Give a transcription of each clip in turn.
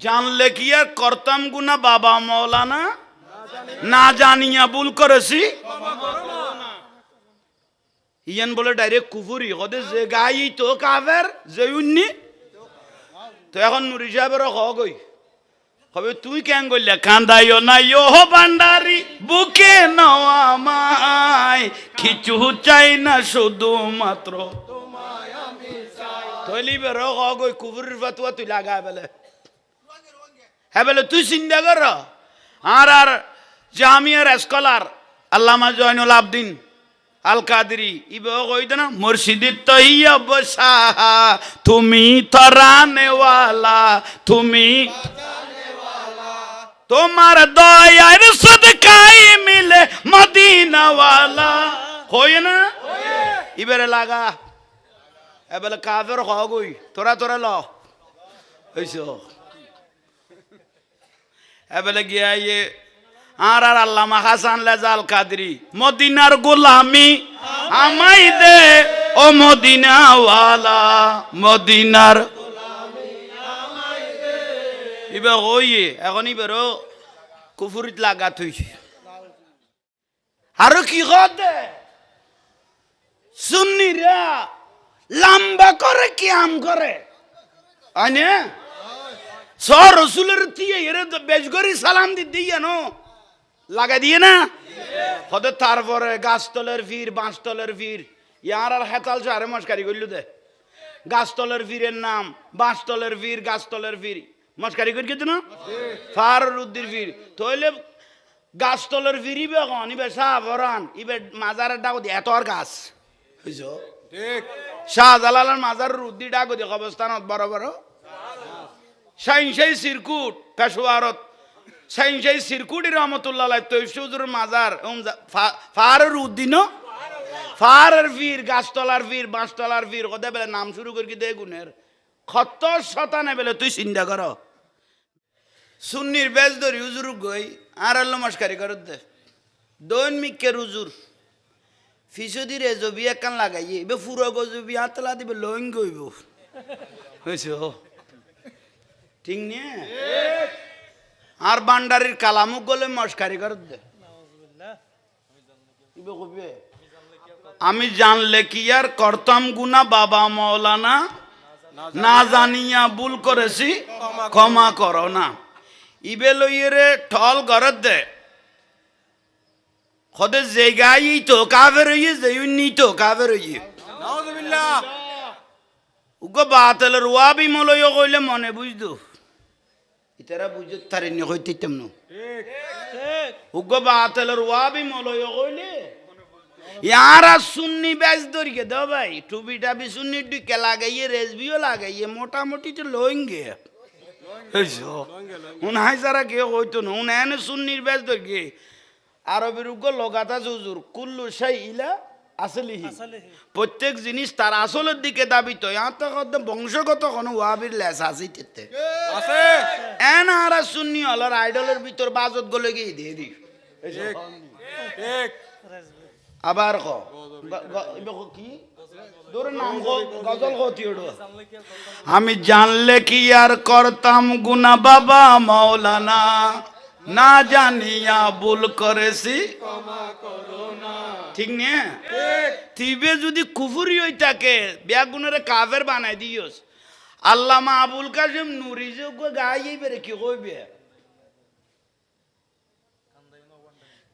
জানলে কি আর করতাম গুনা বাবা মৌলানা, না জানিয়া ভুল করেছি ইয়ান বলে ডাইরেক্ট কুফুরি কদে যে গাই তো কাফের যে উন্নি তো এখন নুরি সাহেবের কই কবে তুই কেন গইলা কান্দাইও না ইয়ো ভান্ডারি বুকে নেওয়া মাই কিছু চাই না শুধু মাত্র তোমায় আমি চাই তৈলি বের কই কুফুরির ফাতুয়া তুই লাগা বেলে হ্যাঁ বলে তুই চিন্তা কর আর জামিয়ার স্কলার আল্লামা জয়নুল আবদিন আল কাদরি ইবে কইতে না মুর্শিদিত তৈয়ব শাহ তুমি তরানেওয়ালা তুমি তোমার দয়ার সদকায় মিলে মদিনাওয়ালা কই না ইবেরে লাগা এবেলে কাফের কই তোরা তোরা ল হইছো এবেলে গিয়া ইয়ে আর আল্লামা হাসান লেজাল কাদরি মদিনার গোলামি আমাই দে ও মদিনাওয়ালা মদিনার ইবে হইয়ে এখন ইবেরও কুফুরিত লাগা থইছে আর কি কদে সুন্নিরা লম্বা করে কি আম করে আনে সর রসুলের দিয়ে এরে বেজগরি সালাম দিয়ে নো লাগা দিয়ে না হতে তারপরে গাছতলের ফির বাঁশতলের ফির ইয়ার আর হেতাল সারে মস্কারি করল দে গাছতলের ফিরের নাম বাঁশতলের ফির গাছতলের ফির মস্কারি করি কিন্তু না ফারুর উদ্দির ফির তইলে গাছতলের ফির ইবে কন ইবে সাফরান ইবে মাজারের ডাক দিয়ে এতর গাছ বুঝছো ঠিক শাহজালালের মাজারের উদ্দি ডাক দিয়ে কবরস্থানত বড় বড় সাইনসাই সিরকুট পেশোয়ারত সাইনসাই সিরকুটি রহমতুল্লাহ তৈফসুজুর মাজার ফারুর উদ্দিন ফারের ফির গাছতলার ফির বাঁশতলার ফির কদে বেলে নাম শুরু করি দে গুণের ৭০ বেলে তুই চিন্তা কর সুন্নির বেজ ধরি উজুর গই আর আল্লো মস্কারি কর দে দৈন মিকের উজুর ফিসদি রে জবি একান লাগাইয়ে এবে ফুরো গজবি আতলা দিবে লইন গইব হয়েছে ঠিক নিয়ে আর বান্ডারির কালামুক গলে মস্কারি কর দে আমি জানলে কি আর করতাম গুনা বাবা মৌলানা, না জানিয়া ভুল করেছি ক্ষমা করো না ইবে লইয়ে ঠল গরত দে খদে যে গাই তো কাফের হইয়ে যে উন্নি তো কাফের হইয়ে নাউযুবিল্লাহ উগো বাতেলের ওয়াবি মলয় কইলে মনে বুঝদো ইতারা বুঝত তারিনি কইতেম না ঠিক ঠিক উগো বাতেলের ওয়াবি মলয় কইলে ইয়ারা সুন্নি বেজ দরিকে দাও ভাই টুবি টাবি সুন্নি ডিকে লাগাইয়ে রেজবিও লাগাইয়ে মোটামুটি তো লইঙ্গে হইছো উনাই যারা কে কইতো না উনানে সুন্নির বেজ দরিকে আরবের উগো লগাতা জুজুর কুল্লু শাইইলা আসলিহি প্রত্যেক জিনিস তার আসলের দিকে দাবি তো ইয়ার তো বংশগত কোনো ওয়াবির লেস আসিতে আছে এন আর সুন্নি হলার আইডলের ভিতর বাজত গলে গিয়ে দিয়ে দি ঠিক ঠিক আবার কি আমি জানলে কি আর করতাম গুনা বাবা মৌলানা, না জানিয়া ভুল করেছি ঠিক নিয়ে তিবে যদি কুফুরি হই থাকে বেগুনের কাফের বানাই দিওস আল্লামা আবুল কাসিম নুরি যে গাইয়ে বেরে কি কইবে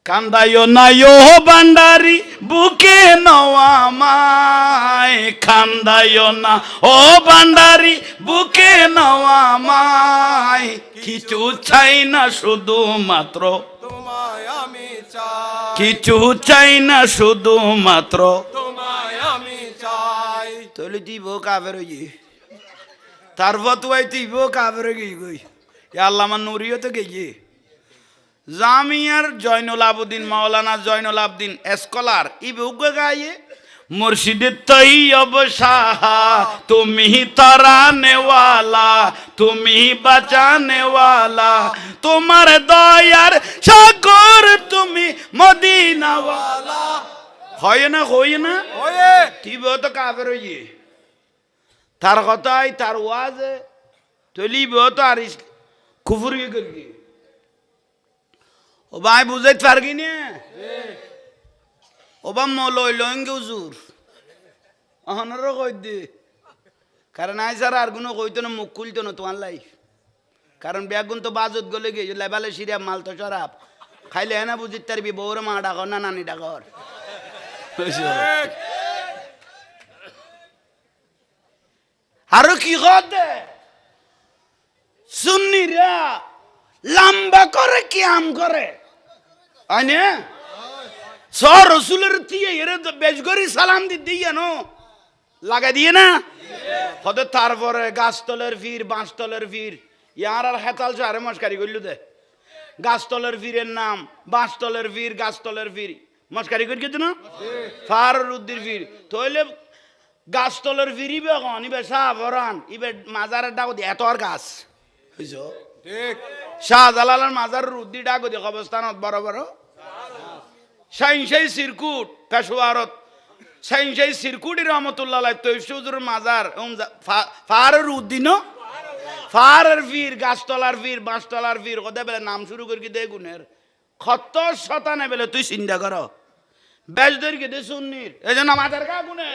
কান্দাইও না ইয়ো ভান্ডারি বুকে নেওয়া মাই কান্দাইও না ও ভান্ডারি বুকে নেওয়া মাই কিছু চাই না শুধু মাত্র তোমায় আমি চাই কিছু চাই না শুধু মাত্র তোমায় আমি চাই তলে দিব কাফের হই তার ফতোয়াই দিব কাফের হই গই ইয়া আল্লামা নুরিও তো গিয়ে জামিয়ার জয়নুল আবদিন মাওলানা জয়নুল আবদিন স্কলার ইবে উগে গায়ে মুর্শিদে তৈয়ব শাহ তুমি তরানেওয়ালা তুমি বাঁচানেওয়ালা তোমার দয়ার সাগর তুমি মদিনাওয়ালা হয় না তিবে তো কাফের হইয়ে তার কথাই তার ওয়াজে তলিবে তো আর কুফুরি করি ও ভাই বুঝাইতে পারগি না ও বা মলই লঙ্গে হুজুর অহনারও কই দি কারণ আই স্যার আর কোনো কইতো না মুখ খুলতো না তোমার লাইফ কারণ ব্যাগুন তো বাজত গলে গিয়ে লেবালে সিরিয়া মাল তো সরাব খাইলে না বুঝিত তারবি বউরে মা ডাকর না নানি ডাকর আরো কি দে সুন্নিরা লম্বা করে কি আম করে আনে সর রসুলের দিয়ে এর বেশ করি সালাম দিয়ে নো লাগা দিয়ে না হতে তারপরে গাছতলের ফির বাঁশতলের ফির ইয়ার আর হেতাল চারে মস্কারি করলু দে গাছতলের ফিরের নাম বাঁশতলের ফির গাছতলের ফির মস্কারি করি কিন্তু না ফারুর উদ্দির ফির তইলে গাছতলের ফির ইবে কন ইবে শাহবরান ইবে মাজারের ডাক দি এত আর গাছ বুঝছো ঠিক শাহজালালের মাজারের উদ্দি ডাক দি কবরস্থানত বড় বড় সাইনসাই সিরকুট পেশোয়ারত সাইনসাই সিরকুটি রহমতুল্লাহ তৈফসুজুর মাজার ফারুর উদ্দিন ফারের ফির গাছতলার ফির বাঁশতলার ফির কথা বেলে নাম শুরু করি দে গুণের কত শতানে বেলে তুই চিন্তা কর বেশ দৈর্ঘ্য দে সুন্নির এই জন্য মাথার কা গুনে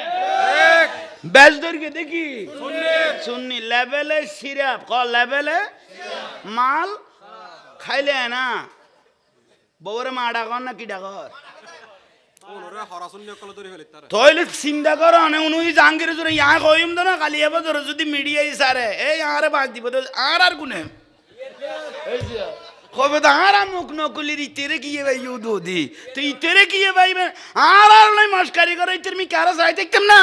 বেশ দৈর্ঘ্য দেখি সুন্নি লেভেলে সিরাপ ক লেভেলে মাল খাইলে না বউরে মা ডাকর না কি ডাকর তইলে চিন্তা কর অনে উনুই জাহাঙ্গীর জোরে ইয়া কইম তো না কালি এবার ধরে যদি মিডিয়া ইসারে এই আরে বাদ দিব আর গুনে কবে তো আর মুখ নকলির ইতেরে কি ভাই ইউদি তো ইতেরে কি ভাই আর নাই মস্কারি করে ইতের মি কারা চাই দেখতাম না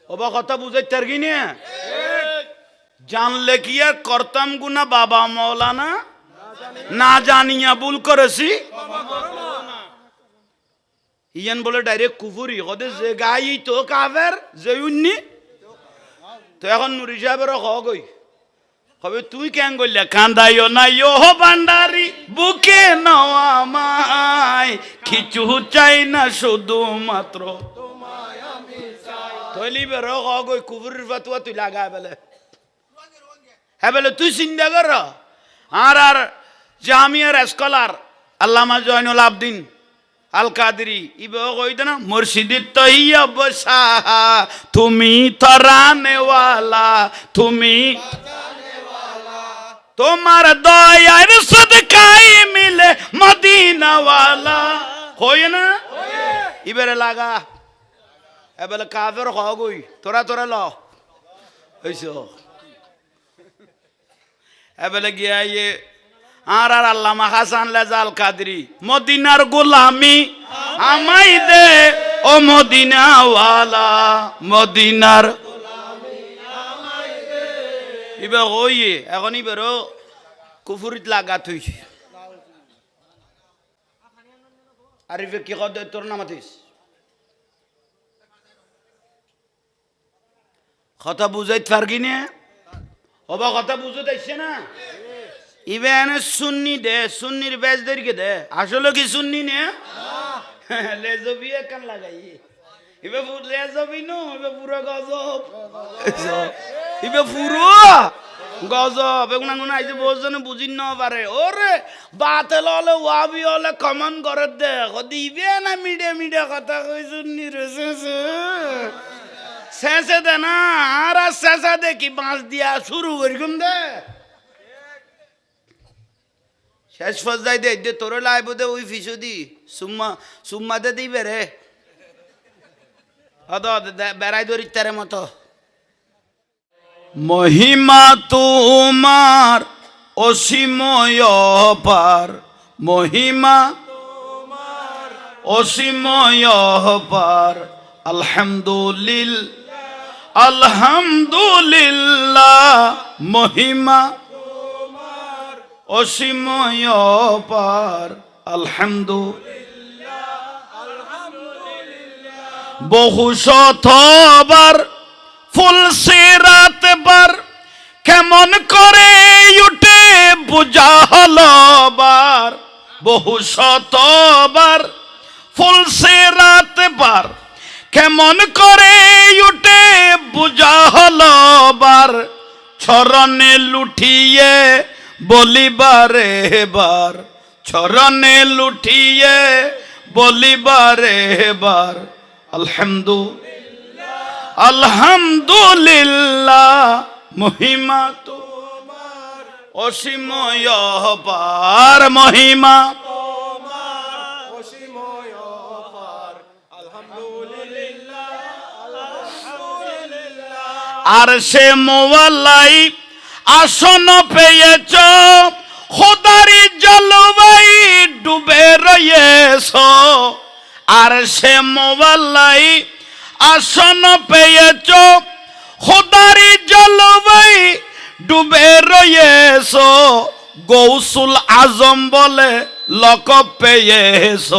ওবা কথা বুঝাইতে আর কি না জানলে কি আর করতাম গুনা বাবা মৌলানা না জানিয়া ভুল করেছি ইয়ান বলে ডাইরেক্ট কুফুরি হদে যে গাই তো কাফের যে উন্নি তো এখন নুরি সাহেবের কই কবে তুই কেন গইলা কান্দাইও না ইয়ো ভান্ডারি বুকে নেওয়া আমায় কিছু চাই না শুধু মাত্র তৈলি বের কই কুফুরির ফাতুয়া তুই লাগা বেলে হ্যাঁ বলে তুই চিন্তা কর আর জামিয়ার স্কলার আল্লামা জয়নুল আবদিন আল কাদরি ইবে কইত না মুর্শিদিত তৈয়ব শাহ তুমি তরানেওয়ালা তুমি তোমার দয়ার সদকাই মিলে মদিনাওয়ালা কই না ইবেরে লাগা এবেলে কাফের কই তোরা তোরা ল হইছো এবেলে গিয়া ইয়ে আর আল্লামা হাসান লেজাল কাদরি মদিনার গোলামি আমাই দে ও মদিনাওয়ালা মদিনার ইবে কইয়ে এখন ইবেরও কুফুরিত লাগা থইছে আরিফে কি কদ তোর নামাতিস কথা বুঝাইতে পারগি না ওবা কথা বুঝতে আইছে না ইবে এনে সুন্নি দে সুন্নির বেশ দরিকে দে আসলে কি সুন্নি নে লেজবি কান লাগাই ইবে লেজবি নো ইবে পুরো গজব ইবে পুরো গজব এগুনা গুনা আইছে বুঝজনে বুঝিন না পারে ওরে বাতেল হলে ওয়াবি হলে কমন করে দে দিবে না মিডিয়া মিডিয়া কথা কই সুন্নি রে শেষে দে না আর শেষে দে কি বাঁশ দিয়া শুরু করিকুম দে শেষ ফজাই দে দে তোর লাইব দে ওই ফিসু দি সুম্মা দে দিবে রে অদ বেড়াই ধরি তারে মতো মহিমা তোমার অসীময় পার মহিমা তোমার অসীময় পার আলহামদুলিল্লাহ মহিমা অসীময় পার আলহামদুলিল্লাহ বহু শতবার ফুল সিরাত বার কেমন করে উঠে বুঝা হলো বার বহু শতবার ফুল সিরাত বার কেমন করে উঠে বুঝা হলো বার চরণে লুঠিয়ে বলিবারে বার, চরণে লুঠিয়ে বলিবারে বার, আলহামদুলিল্লাহ মহিমা তোমার অসীময় পার, মহিমা আর সে মোয়াল্লাই আসন পেয়েছ, খোদারি জলবাই ডুবে রয়েছ। আর সে মোয়াল্লাই আসন পেয়েছ, খোদারি জলবাই ডুবে রয়েছ। গৌসুল আজম বলে লকব পেয়েছ,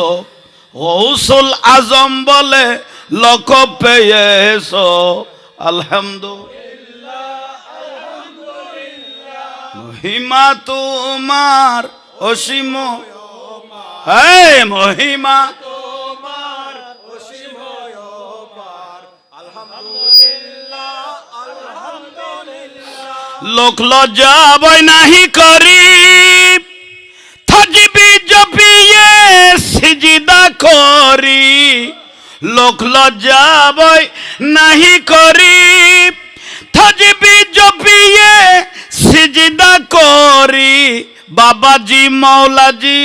গৌসুল আজম বলে লকব পেয়েছ। আলহামদুলিল্লাহ মহিমা তোমার অসীম, হে মহিমা তোমার অসীম পার, আলহামদুলিল্লাহ আলহামদুলিল্লাহ। লোক লজ্জা বয় নাহি করি, থাকবি জপিয়ে সিজদা করি। লোক লজ্জা বয় নাহি করি, থাকবি জপিয়ে সিজদা করি। বাবাজি মৌলাজি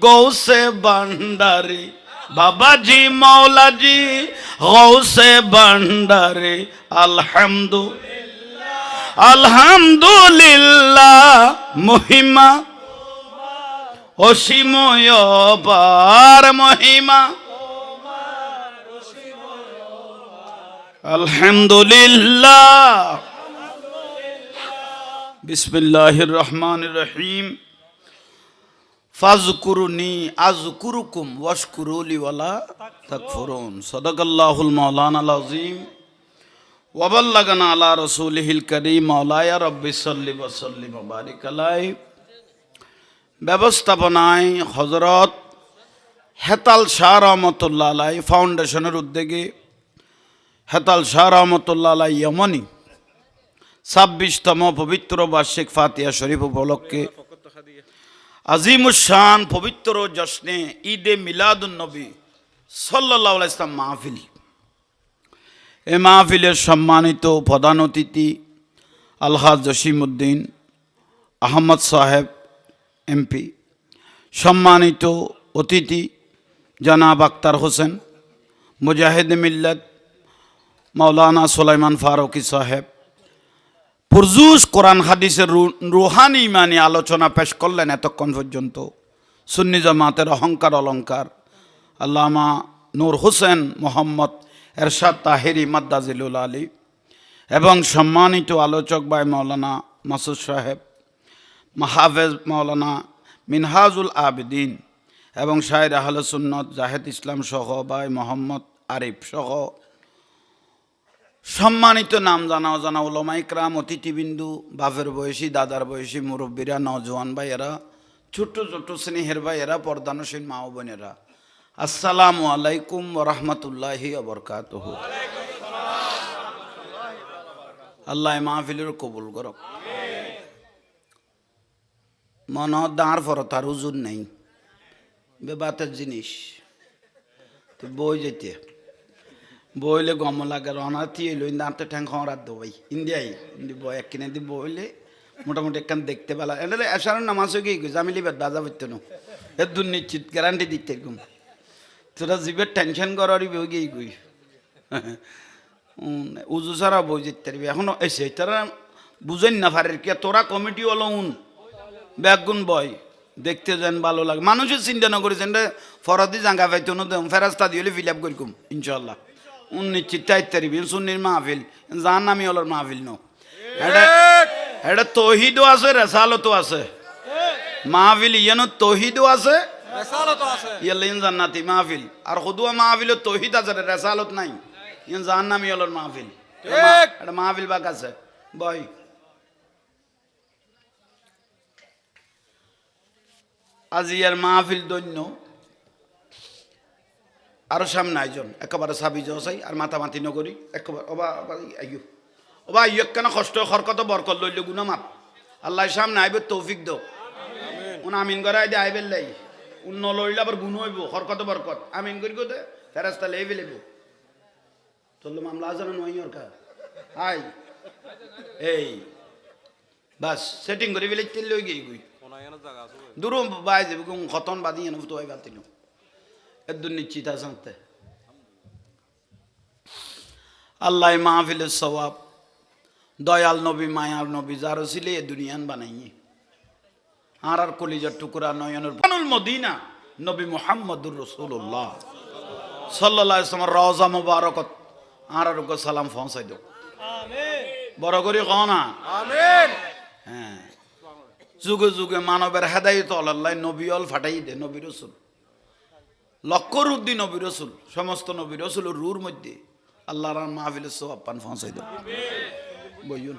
গৌসে ভান্ডারি, বাবাজি মৌলাজি গৌসে ভান্ডারি। আলহামদুলিল্লাহ মহিমা অসীময় পার, মহিমা আলহামদুলিল্লাহ। বিসমিল্লাহির রহমানির রহিম। ফাজকুরুনি আযকুরুকুম ওয়াশকুরুলি ওয়ালা তাকফুরুন। সাদাকাল্লাহুল মাওলানাল আযীম ওয়া বাল্লাগানা আলা রাসূলিহিল কারীম। মাওলায়া রাব্বি সাল্লি ওয়া সাল্লিম ওয়া বারিক আলাইহি। ব্যবস্থাপনায় হযরত হেতাল শাহ রহমতুল্লাহ আলাইহি ফাউন্ডেশনের উদ্যোগে হেতাল শাহ রহমতুল্লাহ আলাইহি ইয়মনি 26তম পবিত্র বার্ষিক ফাতিহা শরীফ উপলক্ষে আজিমুশ-শান পবিত্র জশ্নে ঈদে মিলাদুন নবী সাল্লাল্লাহু আলাইহি ওয়াসাল্লাম মাহফিল। এই মাহফিলের সম্মানিত প্রধান অতিথি আলহাজ জসিমউদ্দিন আহমদ সাহেব এমপি, সম্মানিত অতিথি জনাব আক্তার হোসেন মুজাহিদ মিল্লাত মাওলানা সুলাইমান ফারুকি সাহেব পুরজুস কোরআন হাদিসের রুহানি ইমানি আলোচনা পেশ করলেন। এতক্ষণ পর্যন্ত সুন্নি জামাতের অহংকার অলঙ্কার আল্লামা নূর হোসেন মোহাম্মদ এরশাদ তাহেরি মাদ্দাজিলুল আলী এবং সম্মানিত আলোচক ভাই মাওলানা মাসুদ সাহেব, মাহাফেজ মাওলানা মিনহাজুল আবেদিন এবং শায়ের আহলে সুন্নত জাহেদ ইসলাম সহ ভাই মোহাম্মদ আরিফ সহ সম্মানিত নাম জানা অজানা উলামা ইকরাম, অতিথিবিন্দু, বাপের বয়সী দাদার বয়সী মুরব্বীরা, নওজোয়ান ভাইয়েরা, ছোট্ট ছোট্ট স্নেহের ভাইয়েরা, পর্দানসীন মা ও বোনেরা, আসসালামু আলাইকুম ওয়া রাহমাতুল্লাহি ওয়া বারাকাতুহু। আল্লাহ মাহফিলের কবুল করুক। মন দাঁড় ফর তার হুজুর নেই, বেবাতের জিনিস তো বই যেতে বইলে গম লাগে রনাতি এলো দাঁতে ঠ্যাং খরাত দো ভাই ইন্ডিয়াই ইন্দি বই এক কিনে দি বইলে মোটামুটি একখান দেখতে পেলা এটা এসারের নামাজ হয়ে গিয়ে জামিলি বেদ বাজা হইতো না এর দূর নিশ্চিত গ্যারান্টি দিতে এরকম তোরা জীবের টেনশন করারই বই গিয়ে গই উজু সারা বই যেতে পারবি এখনো এসে তারা বুঝেন না পারে কে তোরা কমিটি হলো ব্যাগুন বয় দেখতে যান ভালো লাগে। মানুষের চিন্তা না করেছেন রে ফরাদি জাঙ্গা পাইতো না ফেরাস্তা দিয়ে ফিল আপ করিকুম ইনশাল্লাহ নিশ্চিত তারিবি সুন্নির মাহফিল জান নামি হলোর মাহফিল নো এটা তৌহিদও আছে রেসালতো আছে মাহফিল ইয়ানো তৌহিদও আছে রেসালতো আছে ইয়ালিন জান্নাতি মাহফিল আর খুদুয়া মাহফিল তৌহিদ আছে রেসালত নাই ইয়ান জান নামি হলোর মাহফিল এটা মাহফিল বাক আছে বই আজ ইয়ার মাহফিল দৈন্য আরো সামনে আয়োজন একেবারে সাবি জসাই আর মাতামাতি নগরী একেবারে ও ভাই কেন কষ্ট হরকত বরকত লইল গুনা মাপ আল্লাহ সামনে আইবে তৌফিক দাও উন আমিন করাই দে আইবেল লাই উন্ন লইলে আবার গুণ হইব হরকত বরকত আমিন করি দে ফেরাস্তা লেবে লেব তোর মামলা আছে না নয় কা হাই এই বাস সেটিং করে ফেলে তেল লই গই গুই দূর বাই যাবে খতন বাদি এনে তো আই বাতিল এদুন নিশ্চিত আছে আল্লাহ মাহফিলের সওয়াব দয়াল নবী মায়ার নবী যার ছিল এ দুনিয়ান বানাইনি আর কলিজার টুকরা নয়নের বানুল মদিনা নবী মুহাম্মদুর রাসূলুল্লাহ সাল্লাল্লাহু আলাইহি ওয়াসাল্লাম রওজা মুবারকত আর সালাম পৌঁছাই দাও আমিন বড় করে কও না আমিন হ্যাঁ যুগে যুগে মানবের হেদায়েত আল্লাহ নবী অল ফাটাই দে নবী রাসূল লক্ষর উদ্দিন নবী রাসূল সমস্ত নবী রাসূলের রূর মধ্যে আল্লাহর মাহফিলের সওয়াব পান পৌঁছাই দাও বইউন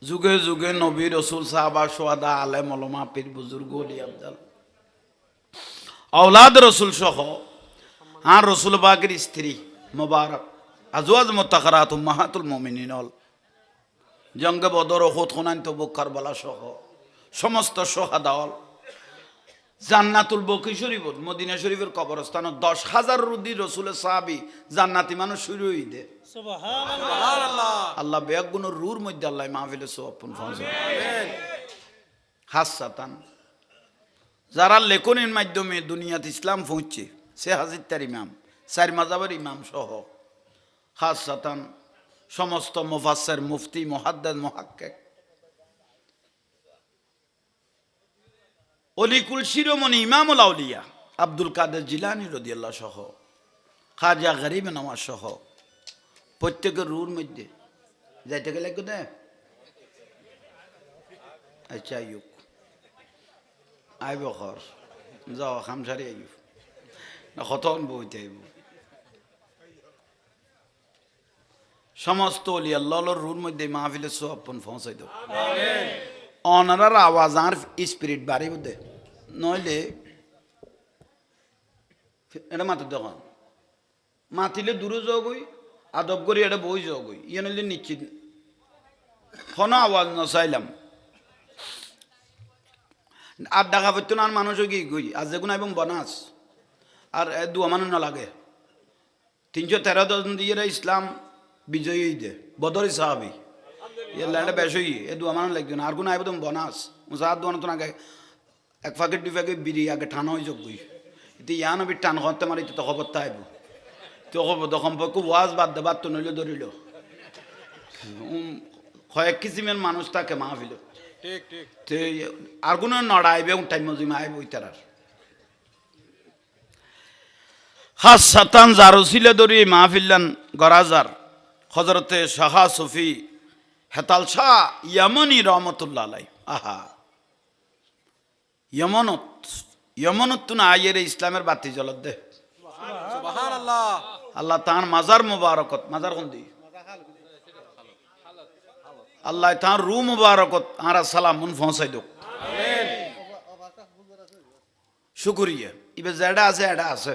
যুগে যুগে নবী রাসূল সাহাবা শুহাদা আলেম ওলামা পীর বুজুর্গ ওলি আফজাল আওলাদ রাসূল সহ আর রাসূল পাকের স্ত্রী মুবারক আজওয়াজ মুতাহহারাত উম্মাহাতুল মুমিনিন জঙ্গে বদর উহুদ হুনাইন তাবুক কারবালা সহ সমস্ত শুহাদা জান্নাতুল বকি শরীফ মদিনা শরীফের কবরস্থান 10,000 রুদি রাসূলের সাহাবী জান্নাতি মানুষ শুরু হইতে সুবহানাল্লাহ আল্লাহ বেগুনের রুর মধ্যে আল্লাহ মাহফিলে সওয়াব পৌঁছায় আমিন হাসাতান যারা লেখনের মাধ্যমে দুনিয়াতে ইসলাম পৌঁছে সে হাজির তার ইমাম চার মাযহাবের ইমাম সহ হাসাতান সমস্ত মুফাসসির মুফতি মুহাদ্দিস মুহাক্কিক অলিকুল শিরোমণি ইমামুল আউলিয়া আব্দুল কাদের জিলানী রাদিয়াল্লাহু সহ খাজা গরিব নওয়াজ সহ প্রত্যেকের রুর মধ্যে যাইতে গেলে কোথায় আচ্ছা আইয়ুক আইব খর যাও খামসারি আইব না খতন বইতে আইব সমস্ত অলি আল্লাহর রুর মধ্যে মাহফিলের সওয়াব পৌঁছাই দাও আমিন অনারার আওয়াজ আর স্পিরিট বাড়ি বুঝে নইলে এটা মাথার দোকান মাতিলে দূরে যাওগই আদব করি এটা বই যাওগই ইয়ে নইলে নিশ্চিত কোনো আওয়াজ নচাইলাম আর দেখা পড়তো না আর মানুষও কি গই আজ যেগুন এবং বনাস আর দুয়া মানুষ না লাগে 313 জন দিয়ে ইসলাম বিজয়ী দে বদরি সাহাবি এটা বেশই এ দু আমার লাগবে না আর কোনো আইব তুমি বনাস মুসাদ দোয়ানো তো আগে এক প্যাকেট 2 প্যাকেট বিড়ি আগে টান হয়ে যোগ গই এতে ইয়ান বি টান করতে মারি তো খবর আইব তো খবর সম্পর্ক ওয়াজ বাদ দে বাদ তো নইলে ধরিল কয়েক কিসিমের মানুষ থাকে মাহফিল ঠিক ঠিক তো আর কোনো নড়াইবে টাইম মজিমা আইব ওই তার খাস সাতান জারো ছিলে ধরি মাহফিল্লান গরাজার হযরতে শাহ সুফি হেতাল শাহ ইয়ামানি রহমতুল্লাহ আলাই আহা ইয়মনত তুন আয়ের ইসলামের বাতি জ্বলত দে সুবহানাল্লাহ আল্লাহ তার মাজার মুবারকত মাজার কোন দি আল্লাহ তার রু মুবারকত আর সালাম মুন পৌঁছাই দাও আমিন শুকরিয়া ইবে যেটা আছে এটা আছে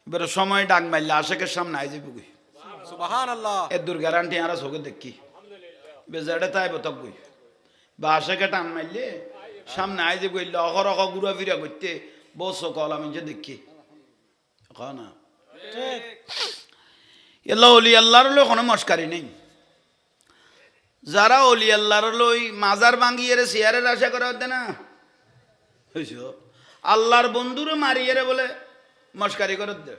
এবারে সময় ডাক মাইলে আশেকের সামনে আই যাবি গই সুবহানাল্লাহ এর দূর গ্যারান্টি আর চোখে দেখি বেজাড়ে তাই বতক গই বা আশেকে টান মারলে সামনে আই যে গইল অহর অহ ঘুরা ফিরা করতে বস কল আমি যে দেখি না ঠিক এল্লা অলি আল্লাহর লই কোনো মস্কারি নেই যারা অলি আল্লাহর লই মাজার ভাঙিয়ে শেয়ারের আশা করা হতে না হইছো আল্লাহর বন্ধুরে মারিয়ে বলে মস্কারি করে দে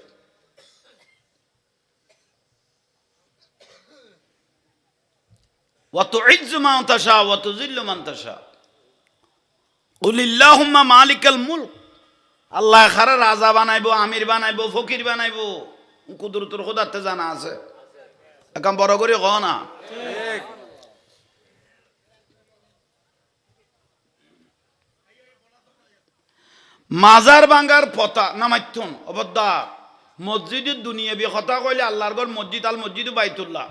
وتعز من تشاء وتذل من تشاء قل اللهم مالك الملك আল্লাহ খারা রাজা বানাইবো আমির বানাইবো ফকির বানাইবো কুদরতের খোদাতে জানা আছে একদম বড় করে কও না ঠিক মাজার ভাঙার পতা নামাইতুন অবদা মসজিদের দুনিয়াবি কথা কইলে আল্লাহর ঘর মসজিদ আল মসজিদ বাইতুল্লাহ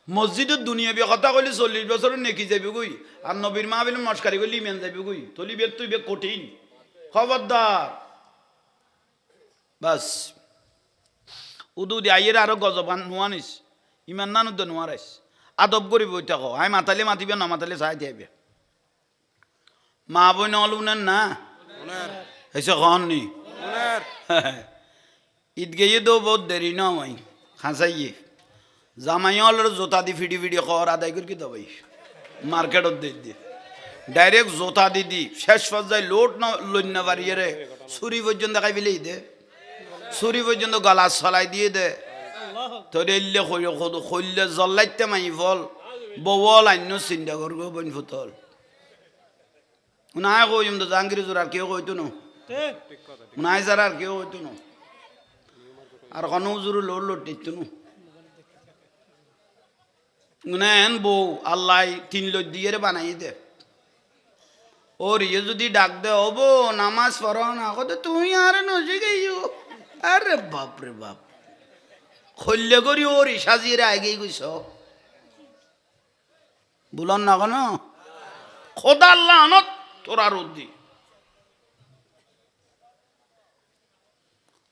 মসজিদের দুনিয়াবি কথা কইলে 40 বছরের নেকি যাবি গই আর নবীর মাহফিল মস্কারি কইলে ইমান যাবি গই তলি বের তুই বে কঠিন খবরদার বাস উদু দি আইয়ের আরো গজবান নোয়ানিস ইমান নানু তো নোয়ারাইস আদব করি বই থাকো আই মাতালে মাতিবে না মাতালে চাই দিবে মা বই নলুনেন না এসে নি ঈদ গিয়ে তো বহুত দেরি না হয় খাঁচাইয়ে জামাই হলের জোতা দি ফিডি ফিডি খর আদায় করি কি দবাই মার্কেটত দিয়ে ডাইরেক্ট জোতা দি শেষ পর্যায়ে লোট না লইনা বাড়িয়ে রে ছুরি পর্যন্ত দেখাই ফেলেই দে ছুরি পর্যন্ত গলা ছলাই দিয়ে দে তোর এলে খৈলে জল্লাইতে মাই ফল বল আন্য চিন্তা করবো বন ফুতল নাই কইম তো জাহাঙ্গীর জোর আর কেউ কইতো না নাই যারা আর কেউ কইতো না আর কোনো জোর লোট লোট দিত না বউ আল্লাহ 3 লক্ষ দিয়ে বানাই দে ওর ইয়ে যদি ডাক দে হবো নামাজ পড়ো না কত তুই আর নজে গেইও আরে বাপ রে বাপ খল্লে করি ওর সাজিয়ে আগে গেছ বুলন না কেন খোদা আল্লাহ আনত তোর আর উদ্দি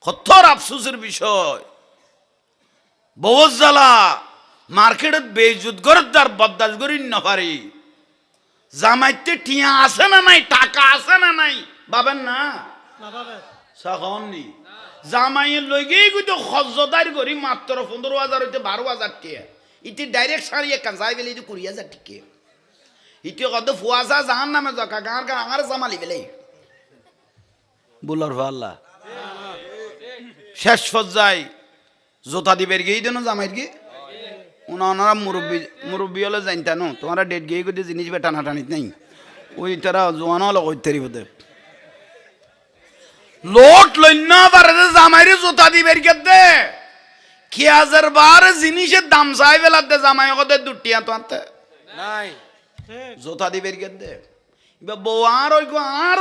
কঠোর আফসোসের বিষয় বহুত জ্বালা মার্কেটত বেজুত গরদার বদাস করি না পারি জামাইতে টিয়া আছে না নাই টাকা আছে না নাই বাবেন না সাখন নি জামাইয়ের লইগেই কিন্তু খজ্জদার করি মাত্র 15,000 হইতে 12,000 টিয়া ইতি ডাইরেক্ট সারি এক যাই বেলে 20,000 টিকে ইতি কত ফুয়াজা জাহান নামে জকা গার গার আমার জামালি বেলে বুলার ভাল্লা শেষ পর্যায়ে জোতা দিবের গিয়ে দেন জামাইর গিয়ে ওনারা মুরব্বী হলে জানতা নো তোমারা ডেট গিয়ে করে জিনিস বে টানাটানিত নাই ওই তারা জোয়ান হলো কইতারি বোধ লোট লইনা পারে জামাইরে জোতা দিবের গেতে কি হাজার বার জিনিসের দাম চাই বেলাতে জামাই কদের দুটিয়া তো আনতে নাই জোতা দিবের গেতে এবার বউ আর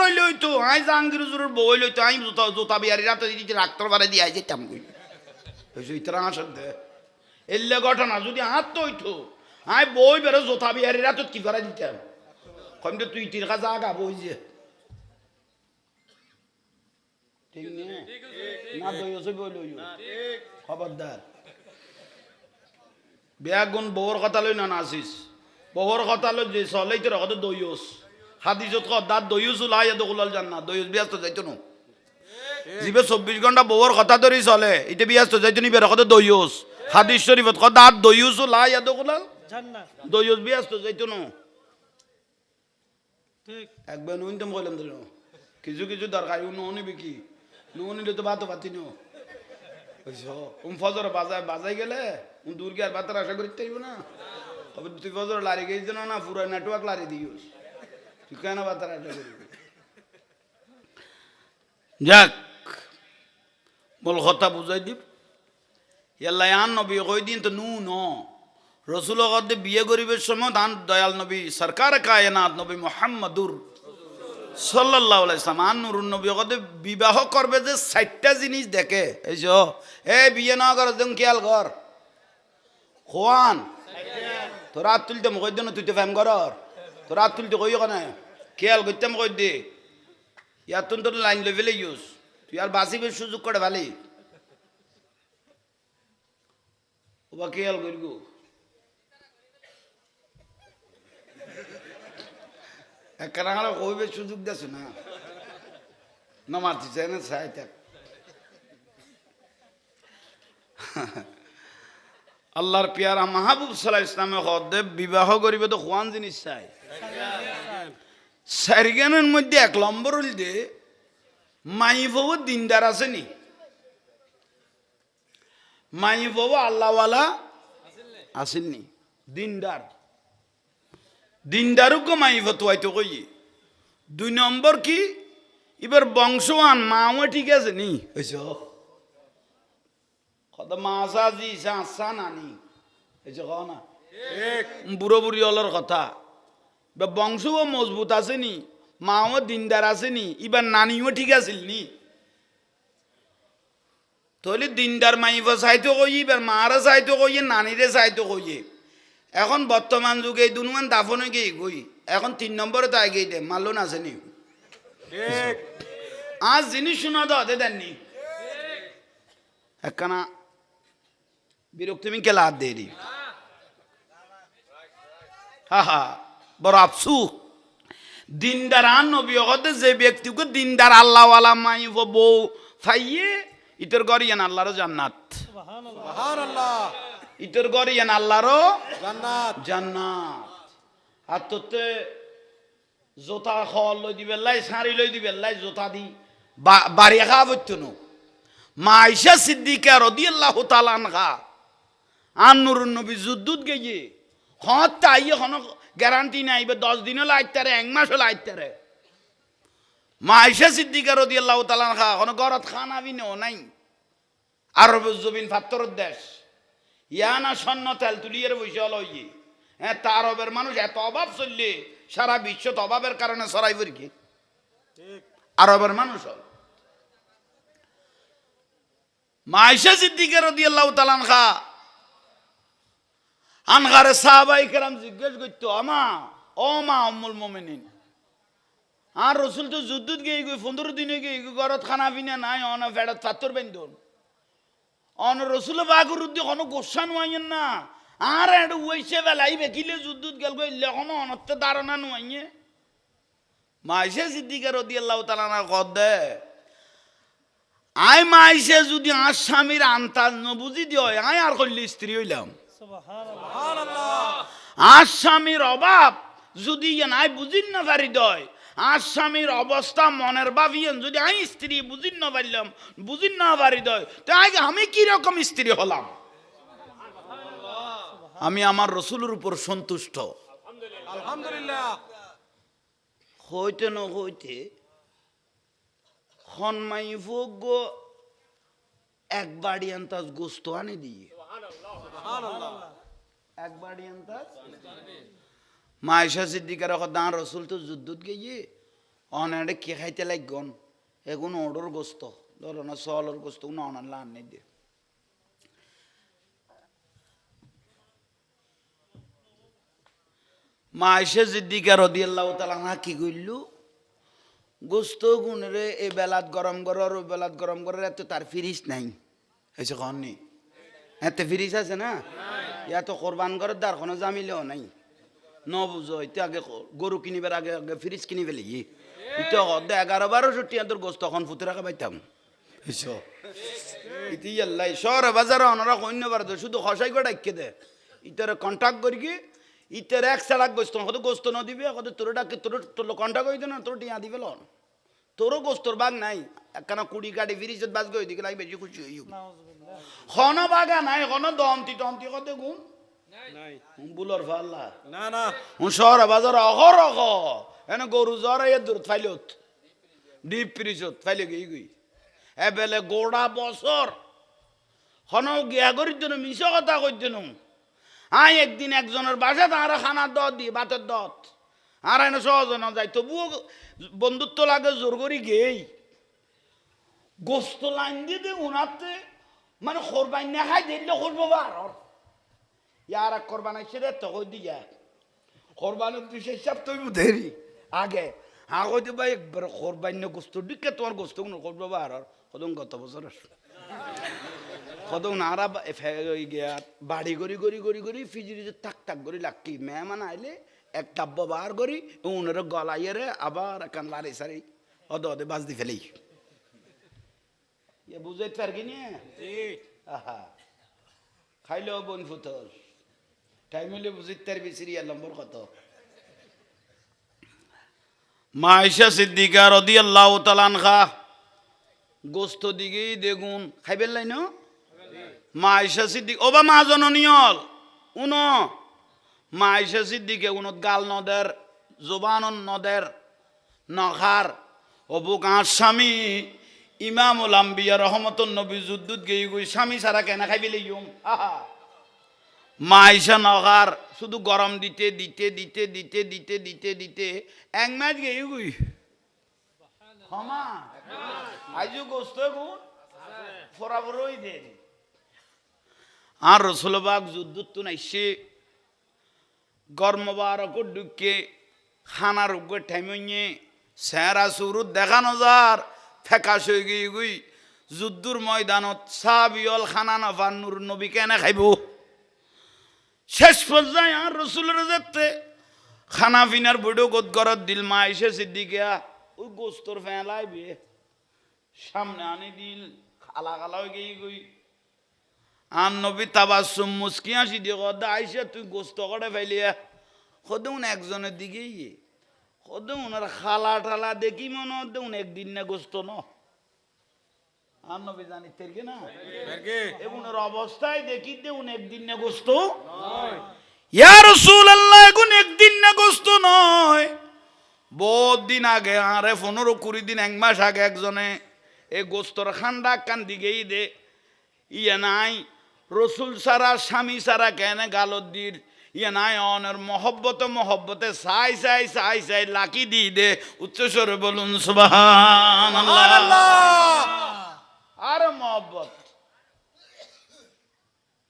হইলে হইতো আই জাহাঙ্গীর জোরের বউ হইলে হইতো আমি জোতা বিয়ারি রাতে রাক্তর বারে দিয়ে যেতাম কই ইতারা আসল দে এলে ঘটনা যদি হাত তো হইতো আই বই বেরো জোতা বিহারি রাত কি করা দিতাম কম তুই তীর কাছে আগা বই যে ঠিক না দইছে বইল খবরদার বেয়াগুন বউর কথা লই না আসিস বউর কথা লই যে চলেই তোর কথা দইস হাদিসত দাঁত দইস লাই দখলাল জান্নাত দইস ব্যস্ত যাইতো না জিবে 24 ঘন্টা বউর কথা ধরি চলে এটা ব্যস্ত যাইতো নি বের কথা দইস হাদিস শরীফত কথা দাঁত দইস লাই দখলাল জান্নাত দইস ব্যস্ত যাইতো না ঠিক একবার নুন তো বললাম দিল কিছু কিছু দরকার নুন নিবি কি নুন নিলে তো ভাত পাতি নো ফজর বাজাই গেলে দূর গিয়ে আর ভাতের আশা করতে চাইব না তবে তুই ফজর লারি গেছি না পুরো নেটওয়ার্ক লারি দিস তুই কেন ভাতের আশা করবি যাক বল কথা বুঝাই দিব ইয়াল্লা আন নবী কই দিন তো নু ন রসুল বিয়ে গরিবের সময় দান দয়াল নবী সরকার কায়নাত নবী মুহাম্মদুর সাল্লাল্লাহু আলাইহি সাল্লাম আন-নূরুন নবী কদে বিবাহ করবে যে 60টা জিনিস দেখে এই যে এ বিয়ে না কর দেন খেয়াল কর খোয়ান তোরা তুলতে মকই দেন তুই তো ফেম কর তোরা তুলতে কই কেন খেয়াল করতে মকই দে ইয়াতুন তোর লাইন লেভেলে ইউজ তুই আর বাসিবের সুযোগ করে ভালি ওবা খেয়াল করগো একখানা কইবে সুযোগ দেছ না নমাতি চাই না চাই থাক আল্লাহর পিয়ারা মাহবুব সাল্লাল্লাহু আলাইহি ওয়াসাল্লামে হদে বিবাহ করিবে তো কোন জিনিস চাই সারিগানের মধ্যে 1 নম্বর হইল দে মাইফও দিনদার আছে নি মাইফও আল্লাহওয়ালা আসেননি দিনদার দিনদারুক মাইফ তো কই 2 নম্বর কি এবার বংশওয়ান মাও ঠিক আছে নি হইছো কথা মাসাজি সাসা নানি হইছো কও না ঠিক বুড়ো বুড়ি হলর কথা বা বংশও মজবুত আছে নি মাও দিনদার আছে নি এবার নানিও ঠিক আছিল নি তাহলে দিনদার মাইফ চাইতো কই এবার মারা চাইতো কই নানিরে চাইতো কই এখন বর্তমান যুগে দুনুয়ান দাফন হয়ে গিয়ে গই এখন 3 নম্বরে তো আগে দে মালন আছে নি আজ জিনিস শোনা দাও দেননি একখানা বিরক্তি মিন কেলা দেরি হা হা বড় আফসু দিনদার আন নবী হতে যে ব্যক্তিকে দিনদার আল্লাহওয়ালা মাই বউ ফাইয়ে ইতর গরিয়ান আল্লাহর জান্নাত সুবহানাল্লাহ ইতর গরিয়ান আল্লাহর জান্নাত জান্নাত আর তোতে জোতা খল লই দিবে লাই সারি লই দিবে লাই জোতা দি বাড়ি খাওয়া বইতো নো মা আয়েশা সিদ্দিকা রাদিয়াল্লাহু তাআলা আনহা আন-নূরুন নবী যুদ্ধত গিয়ে হত তাই কোনো গ্যারান্টি নাই 10 দিনও লাইতারে 1 মাসও লাইতারে মা আয়েশা সিদ্দিকা রাদিয়াল্লাহু তাআলা আনহা কোনো ঘরত খানা বিনো নাই আরব জমিন ফাত্তরের দেশ ইয়ানা সন্ন তেল তুলিয়ের বসে লইয়ে হ্যাঁ তা আরবের মানুষ এত অভাব চললে সারা বিশ্ব তো অভাবের কারণে সরাই কি আরবের মানুষ মা আয়েশা সিদ্দিকা রাদিয়াল্লাহু তাআলা আনহা আনহারে সাহাবাই কেরাম জিজ্ঞেস করতো আমা ও মা উম্মুল মুমিনিন আর রসুল তো যুদ্ধত গিয়ে 15 দিনে গিয়ে ঘরত খানা পিনা নাই অন ফেড়ত পাথর বেঁধন অন রসুল বাগুর উদ্দি কোনো গোসা নোয়াইয়েন না আর এটা ওইসে বেলাই বেকিলে যুদ্ধত গেল গইলে কোনো অনত্তে ধারণা নোয়াইয়ে মা আয়েশা সিদ্দিকা রাদিয়াল্লাহু তাআলা আনহা কদে আই মা আয়েশা যদি আর স্বামীর আন্তাজ নবুঝি দিও আই আর কইলে স্ত্রী হইলাম আর স্বামীর অভাব যদি নাই বুঝিন না পারি দয় আর স্বামীর অবস্থা মনের ভাবিয়েন যদি আমি স্ত্রী বুঝিন না পারলাম বুঝিন না পারি দয় তো আমি কি রকম স্ত্রী হলাম আমি আমার রসুলের উপর সন্তুষ্ট আলহামদুলিল্লাহ হইতে না হইতে খনমাই ভোগ এক বাড়ি আন্তাজ গোস্ত আনে দিয়ে এক বাড়ি আন্তাজ মা আয়েশা সিদ্দিকার দান রসুল তো যুদ্ধত গিয়ে অনারে কে খাইতে লাগন এখন ওডর গোস্ত ধরো না সলর গোস্ত অনার লান নেই দিয়ে মা আয়েশা সিদ্দিকা রাদিয়াল্লাহু তাআলা আনহা কি কইল গোস্ত গুণরে এ বেলাত গরম গরর ও বেলাত গরম গরর এত তার ফিরিস নাই এসে কননি এত ফিরিস আছে না ইয়া তো কোরবান করার দার কোনো জামিলেও নাই ন বুঝো এটা আগে গরু কিনিবার আগে আগে ফ্রিজ কিনি ফেলি ইতো 11-12 টিয়া তোর গোস্ত তখন ফুতে রাখা পাইতাম এসো ইতি আল্লাহ শহরে বাজারে ওনারা কইন্য পারে শুধু খসাই করে ডাইকে দে ইতারে কন্টাক্ট করি কি ইতারে এক সালাক গোস্ত কত গোস্ত ন দিবে কত তোর ডাকে তোর কন্টাক্ট হইতো না তোর টিয়া দিবে লন তোরও গোস্তর বাগ নাই একখানা কুড়ি কাটি ফ্রিজত বাজ গই দিকে লাই বেশি খুশি হইও খন বাগা নাই খন দমতি টমতি কত গুণ নাই বুলর ফাল্লা না না শহর বাজার অহর অহ এনে গরু জ্বর এ দূর ফাইলত ডিপ ফ্রিজত ফাইলে গই গই এবেলে গোড়া বছর খন গিয়া করিত না মিছ কথা কইত না আই একদিন একজনের বাসা তারা খানার দত দিয়ে ভাতের দত আর এনে সহজ না যায় তবুও বন্ধুত্ব লাগে জোর করি গেই গোস্ত লাইন দিয়ে দে উনাতে মানে কোরবান না খাই দিলে করবো আর ইয়ার এক কোরবান আসছে রে তো কই দিয়া কোরবানের তুই সেই সব তুই দেরি আগে হ্যাঁ কইতে ভাই একবার কোরবান গোস্ত দিকে তোমার গোস্ত কোনো করবো আর কদম গত বছর কদম নারা গিয়া বাড়ি করি করি করি করি ফিজিরি টাক টাক করি লাকি মেহমান আইলে এক ডাব্বা বার করি উনারে গলাইয়ে রে আবার একান লারি সারি অদে অদে বাজ দি ফেলেই ইয়ে বুঝাইতে পারবি না আহা খাইলেও বোন ফুতল টাইম হলে বুঝাইতে পারবি সিরিয়াল নম্বর কত মা আয়েশা সিদ্দিকা রাদিয়াল্লাহু তাআলা আনহা গোস্ত দিকে দেখুন খাইবেন লাই না মা আয়েশা সিদ্দিক ওবা মা জননিয়ল উনো মা আয়েশা সিদ্দিকে উনত গাল নদের জবানন নদের নখার অবুক আর স্বামী ইমামুল আম্বিয়া রহমতুন নবী যুদ্ধত গিয়ে গই স্বামী সারা কেন খাইবিলে ইউম আহা মা আয়েশা নখার শুধু গরম দিতে দিতে দিতে দিতে দিতে দিতে দিতে এক মাস গিয়ে গই ক্ষমা আইজু গোস্ত গুণ ফরাবরই দেন আর রসুলবাগ যুদ্ধত নাইছে গরমবারক ঢুকে খানার উপর ঠাইমে সেরা সুরুত দেখানো যার ফেকাশ হয়ে গিয়ে গুই যুদ্ধর ময়দানত সাহাবিয়ল খানা নফার নূর নবী কেনে খাইব শেষ পর্যায়ে আর রসুলের যেতে খানা পিনার বড় গদ গরত দিল মা এসে সিদ্দিকিয়া ওই গোস্তর ফেলাই বিয়ে সামনে আনি দিল খালা খালা হয়ে গিয়ে গই আর নবী তাবাসুম মুস্কি হাসি দিয়ে কদা আইসে তুই গোস্ত করে ফেলিয়া কদুন একজনের দিকেই কদুন ওনার খালা ঠালা দেখি মনে হদ্দুন একদিন না গোস্ত ন আর নবী জানি তেরকে না এগুনের অবস্থায় দেখি দেউন একদিন না গোস্ত ইয়া রাসূলুল্লাহ এগুন একদিন না গোস্ত নয় বহুত দিন আগে আরে 15-20 দিন এক মাস আগে একজনে এই গোস্তর খান্ডা কান দিকেই দে ইয়ে নাই রসুল সারা স্বামী সারা কেন গালত দির ইয়ে নাই অনের মহব্বতে সাই সাই সাই সাই লাকি দি দে উচ্চস্বরে বলুন সুবহানাল্লাহ আর মহব্বত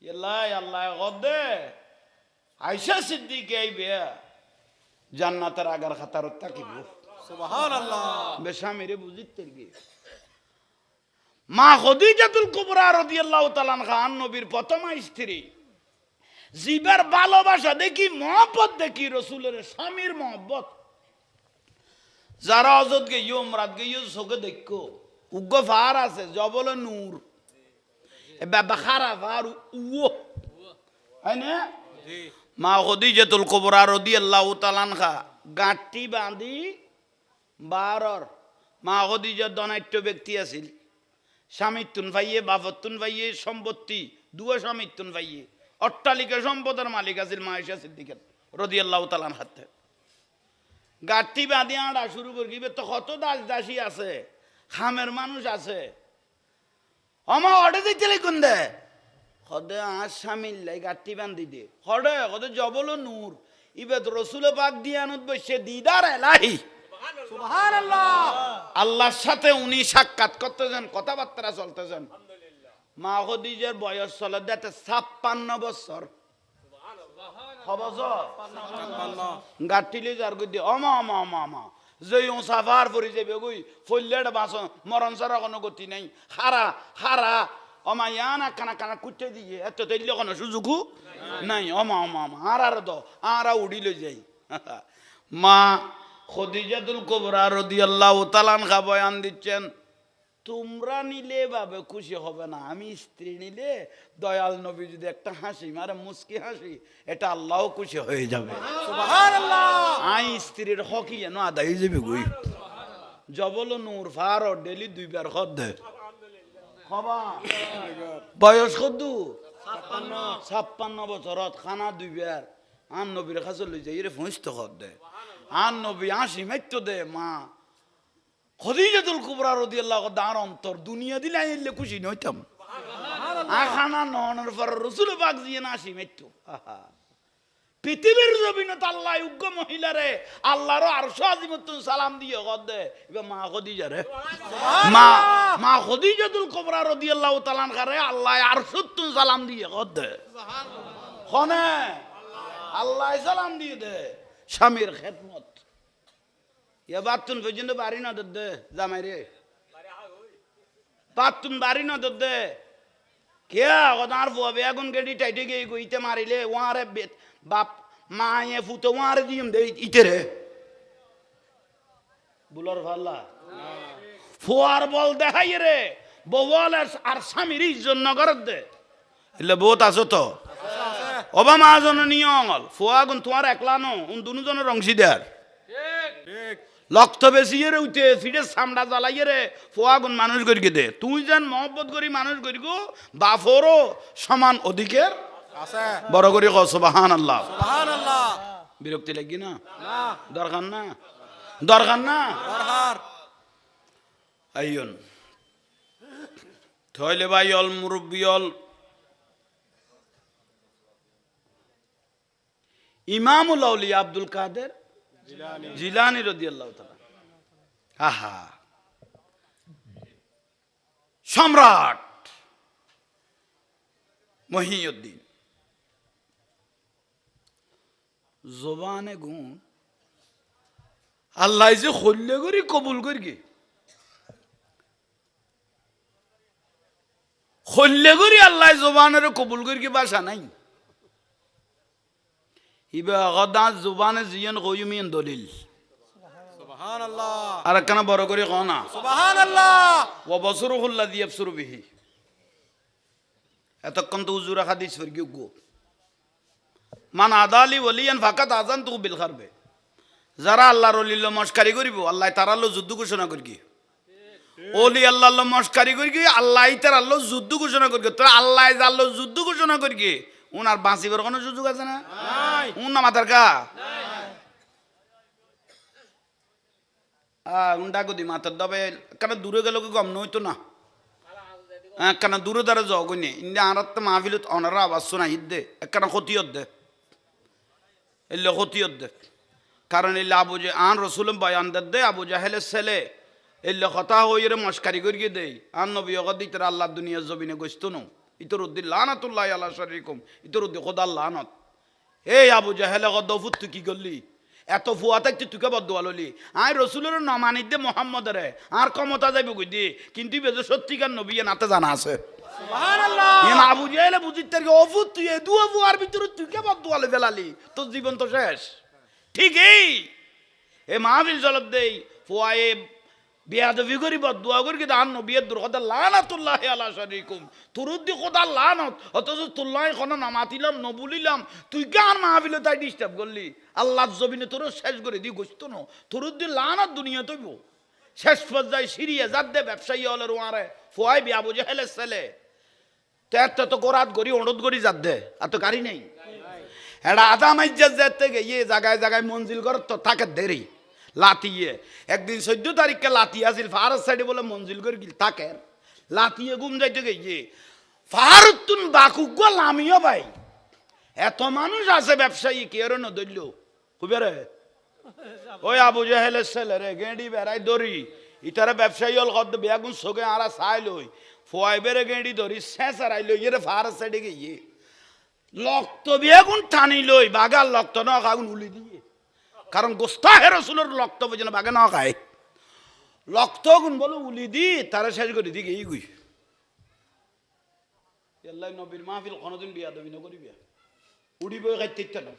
ইল্লাই আল্লাহ গদে আয়েশা সিদ্দিকা আইবে জান্নাতের আগার খাতার তাকিব সুবহানাল্লাহ বেশামিরে বুঝিতে গিয়ে মা খদিজাতুল কুবরা রাদিয়াল্লাহু তাআলা আনহা নবীর প্রথম স্ত্রী জিবার ভালোবাসা দেখি মহব্বত দেখি রসুলের স্বামীর মহব্বত যারা অজত গিয়ে উমরাত গিয়ে চোখে দেখো উগ্র ফার আছে জবল নূর বাবা খারাপ আর উও হয় না মা খদিজাতুল কুবরা রাদিয়াল্লাহু তাআলা আনহা গাঁটি বাঁধি বারর মা খদিজার ধনাঢ্য ব্যক্তি আছিল স্বামীত্তুন ভাইয়ে বাপত্তুন ভাইয়ে সম্পত্তি দুয়া স্বামীত্তুন ভাইয়ে অট্টালিকা সম্পদের মালিক আছিল মা আয়েশা সিদ্দিকা রাদিয়াল্লাহু তাআলা হাতে গাঁটি বাঁধি আড়া শুরু করবে তো কত দাস দাসী আছে খামের মানুষ আছে আমা অডে দিতে কোন দে হদে আর স্বামীর লাই গাঁটি বান্ধি দে হডে হদে জবল নূর ইবেদ রসুল পাক দিয়ানত বসে দিদার এলাহি সুবহানাল্লাহ আল্লাহর সাথে উনি সাক্ষাৎ করতেছেন কথাবার্তা চলতেছেন মা খদিজার বয়স চলে দেখতে 56 বছর গাঠিলে যার গদি অমা অমা অমা অমা যেই সাফার পরি যাবে গই ফল্লেটা বাঁচ মরণ ছাড়া কোনো গতি নাই হারা হারা অমা ইয়ানা কানা কানা কুটে দিয়ে এত তৈরি কোনো সুযোগ নাই অমা অমা অমা আর দ আরা উড়িলে যাই মা খদিজাতুল কুবরা রাদিয়াল্লাহু তাআলা আনহা বয়ান দিচ্ছেন তোমরা নিলে ভাবে খুশি হবে না আমি স্ত্রী নিলে দয়াল নবী যদি একটা হাসি মারে মুস্কি হাসি এটা আল্লাহও খুশি হয়ে যাবে সুবহানাল্লাহ আই স্ত্রীর হকি যেন আদায় হয়ে যাবে গই জবল নূর ফার ডেলি 2 বার খদ দে খবা বয়স কত 56 বছরত খানা 2 বার আন নবীর কাছে লই যাই রে ফঁসতে খদ দে আন নবী হাসি মাইতো দে মা খদিজাতুল কুবরা রাদিয়াল্লাহু তাআলা অন্তর দুনিয়া দিলে আইলে খুশি নইতাম আখানা ননের পর রাসূল পাক জিয়ে নাসি মেট্টু পৃথিবীর জমিনত আল্লাহ উগ্র মহিলারে আল্লাহর আরশ আজিমতুন সালাম দিয়ে গদে ইবা মা খদিজা রে মা খদিজাতুল কুবরা রাদিয়াল্লাহু তাআলা আনহারে আল্লাহ আরশুতুন সালাম দিয়ে গদে সুবহানাল্লাহ খনে আল্লাহ সালাম দিয়ে দে স্বামীর খেদমত ইয়া বাতুন পর্যন্ত বাড়ি না দে জামাই রে বাতুন বাড়ি না দে কে ওদার বুয়া বেগুন গেডি টাইটে গই কইতে মারিলে ওয়ারে বাপ মায়ে ফুতে ওয়ারে দিম দে ইতে রে বুলার ভাল্লা ফোয়ার বল দেখাই রে বওয়াল আর স্বামীর ইজ্জত নগর দে এলে বহুত আছো তো ওবা মা জননী অঙ্গল ফোয়া গুন তোমার একলা নো উন দুজনের অংশীদার ঠিক লক্ত বেশি রে উঠে ফিরে সামড়া জ্বালাই রে ফোয়া গুন মানুষ করিকে দে তুই যেন মহব্বত করি মানুষ করিগো বাফরও সমান অধিকের আছে বড় করি ক সুবহানাল্লাহ সুবহানাল্লাহ বিরক্তি লাগি না না দরকার না দরকার না দরকার আইয়ন থইলে ভাই অল মুরব্বি অল ইমামুল আউলিয়া আব্দুল কাদের জিলানী রাদিয়াল্লাহু তাআলা আহা সম্রাট মহিউদ্দিন জবানে গুণ আল্লাহ যে হল্লে করি কবুল করি হল্লে করি আল্লাহ জবানের কবুল করি কি বাসা নাই ইবা গদা জবানে জিয়ান কয়ুমিন দলিল সুবহানাল্লাহ আর একখানা বড় করে কও না সুবহানাল্লাহ ওয়া বসরুহুল্লাযী ইয়াবসুরু বিহি এতক্ষণ তো হুজুর হাদিস ফরগিও গো মান আদালি ওয়ালিয়ান ফাকাত আযানতু বিল খারবে যারা আল্লাহর ওলির মস্কারি করিব আল্লাহ তার আল্লাহ যুদ্ধ ঘোষণা করবি ওলি আল্লাহ মস্কারি করবি আল্লাহ তার আল্লাহ যুদ্ধ ঘোষণা করবি তো আল্লাহ আল্লাহ যুদ্ধ ঘোষণা করবি উনার বাঁচিবার কোনো সুযোগ আছে না নাই উন না মাথার কা উন্ডা গদি মাথার দবে কেন দূরে গেল কি গম নইতো না কেন দূরে দ্বারা যাও গনে ইন্দে আরাত মাহফিলত অনারা আওয়াজ শোনা হিদ্দে কেন ক্ষতিয়ত দে এলে ক্ষতিয়ত দে কারণ এলে আবু যে আন রসুলম বয়ান দে আবু জাহেলের ছেলে এলে কথা হয়ে রে মস্কারি করিয়ে দেই আন নবী অগদ ইতর আল্লাহ দুনিয়ার জমিনে গইস্ত নো ইতর উদ্দিন লানাতুল্লাহ আল্লাহ শরীকুম ইতর উদ্দি খোদার লানত এই আবু জাহেলে গদ্দফুত তুই কি করলি এত ফুয়া থাকতে তুকে বদুয়া ললি আই রসুলের নমানিত দে মোহাম্মদের আর ক্ষমতা যাইব কই দি কিন্তু বেজে সত্যিকার নবী নাতে জানা আছে সুবহানাল্লাহ ইন আবু জাহেলে বুঝিত তার অফুত তুই এ দুয়া ফুয়ার ভিতরে তুকে বদুয়া লে ফেলালি তোর জীবন তো শেষ ঠিকই এ মাহফিল জলব দেই ফুয়ায়ে বিয়াদবি করি বদুয়া করি কি দান নবীর দুরখদা লানাতুল্লাহ আলা শরীকুম তুরুদ্দি খোদা লানত অথচ তুল্লাহ কোন নামাতিলাম নবুলিলাম তুই গান মাহফিলে তাই ডিস্টার্ব করলি আল্লাহর জমিনে তোর শেষ করে দি গোস্ত ন তুরুদ্দি লানত দুনিয়া তৈব শেষ পর্যায়ে সিরিয়া যাদ্দে ব্যবসায়ী হলের ওয়ারে ফুয়াই বিয়া বুঝে হেলে ছেলে তেরটা তো গোরাত গড়ি অনুরোধ করি যাদ্দে আর তো গাড়ি নেই এটা আধা মাইজাত যেতে গিয়ে জায়গায় জায়গায় মঞ্জিল কর তো থাকে দেরি লাতিয়ে একদিন 14 তারিখকে লাতি আসিল ফারস সাইডে বলে মঞ্জিল করে গিল তাকে লাতিয়ে ঘুম যাইতে গিয়ে ফারুতুন বাকুগ লামিও ভাই এত মানুষ আছে ব্যবসায়ী কেউ ন দৈল্য খুবে রে ওই আবু জাহেলের ছেলে রে গেঁড়ি বেড়াই দড়ি ইতারা ব্যবসায়ী হল কদ বেগুন সোগে আরা চাই লই ফোয়াই বেড়ে গেঁড়ি দড়ি শেষ আরাই লই এর ফারস সাইডে গিয়ে লক্ত বেগুন টানি লই বাগার লক্ত ন আগুন উলি দিয়ে কারণ গোস্তাহে রসুলের লক্ত বোঝে না বাগে না খায় লক্ত গুণ বলো উলি দি তারা শেষ করে দিকে এই গুই আল্লাহ নবীর মাহফিল কোনোদিন বিয়া দেবি না করিবি উড়ি বই খাইতে ইচ্ছা না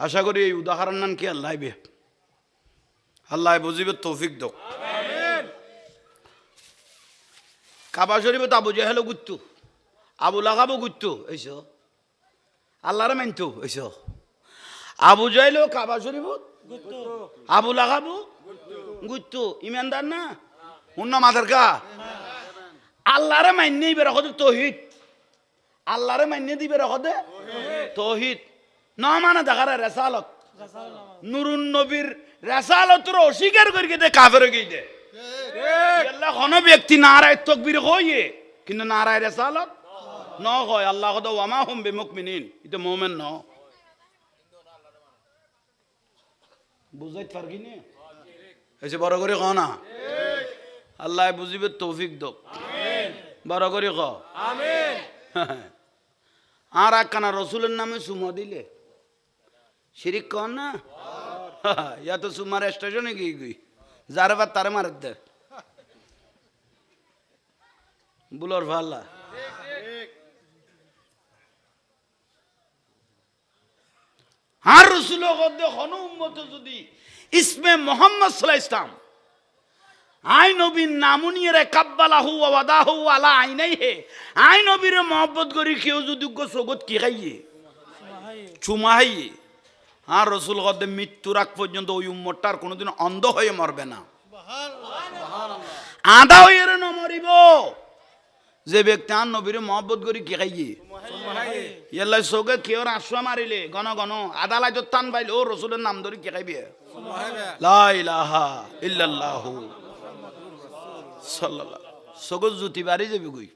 আশা করি এই উদাহরণ নান কি আল্লাহ বে আল্লাহ বুঝিবে তৌফিক দো কাবা শরীফে তো আবু জাহেলও গুত্তু আবু লাগাবো গুত্তু এইসো আল্লাহরে মানতো এইসো আবু জাহেলও কাবা শরীফ আবু লাগাবো গুত্তু ইমানদার না অন্য মাথার কা আল্লাহরে মান্যই বের হতে তৌহিদ আল্লাহরে মান্য দিবে রহদে তৌহিদ না মানে দেখারে রেসালত নুরুন নবীর রেসালতর অস্বীকার করি দে কাফের হয়ে দে আল্লাহ কোন ব্যক্তি নারায় তাকবীর কইয়ে কিন্তু নারায় রেসালত ন হয় আল্লাহ কদ ওয়ামা হুম বিমুমিনিন এটা মুমিন ন বুঝাইতে পারবি না এসে বড় করে কও না আল্লাহ বুঝিবে তৌফিক দক বড় করে কও আমিন আর একখানা রসুলের নামে সুমা দিলে শিরিক কর না ইয়া তো সুমার স্টেশনে গিয়ে গই যারে বা তারে মার দে বুলোর ভাল্লা আর রসুল হন উম্মত যদি ইসমে মোহাম্মদ সাল্লাল্লাহু আলাইহি ইসলাম আই নবীর নামুনিয়ে রে কাব্বালাহু ওয়া ওয়াদাহু আলা আইনাইহি আই নবীর মহব্বত করি কেউ যদি সগত কি খাইয়ে চুমাইয়ে আর রসুল গদে মৃত্যুর আগ পর্যন্ত ওই উম্মতটার কোনোদিন অন্ধ হয়ে মরবে না আধা হয়ে ন মরিব যে ব্যক্তি আর নবীর মহব্বত করি কি খাইয়ে ইয়াল্লা সগে কেউ আশ্রয় মারিলে গণ গণ আদালত টান পাইলে ও রসুলের নাম ধরে কি খাইবে লা ইলাহা ইল্লাল্লাহু সাল্লাল্লাহ সগজ জুতি বাড়ি যাবে গই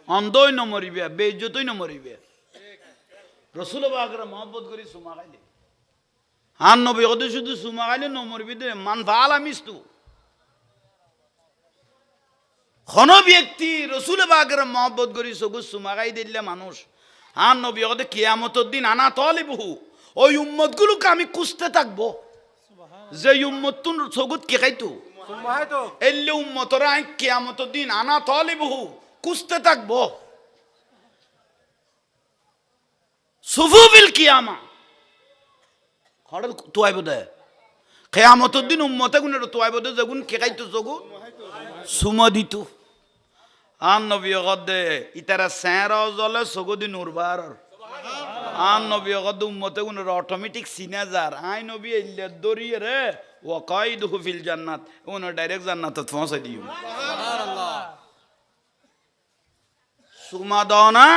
অন্ধই ন মরিবে বেইজ্জতই ন মরিবে রসুল বাগরা মহব্বত করি সুমা খাইলে আর নবী কত শুধু সুমা খাইলে ন মরিবে দে মান ভালা মিস্তু কোন ব্যক্তি রসুল বাগরা মহব্বত করি সগজ সুমা খাই দিলে মানুষ আর নবী কত কিয়ামতের দিন আনা তলিবহু ওই উম্মত গুলোকে আমি খুঁজতে থাকবো যে উম্মত তুন সগুত কে খাইতো সুবহানাল্লাহ তো এলে উম্মতরা কিয়ামতের দিন আনা তলিবহু কুস্তে থাকবো সুফুবিল কিয়ামা হঠাৎ তোয়াইব দে কেয়ামতের দিন উম্মতে গুণে তোয়াইব দে যেগুন কে খাইতো যগু সুমা দিত আন নবী দে ইতারা স্যাঁরাও জলে সগদি নুরবার আন নবী উম্মতে গুণে অটোমেটিক সিনাজার আই নবী এলে দরিয়ে রে ও কয় ফিল জান্নাত ওন ডাইরেক্ট জান্নাতত পৌঁছে দিও সুমা দাও না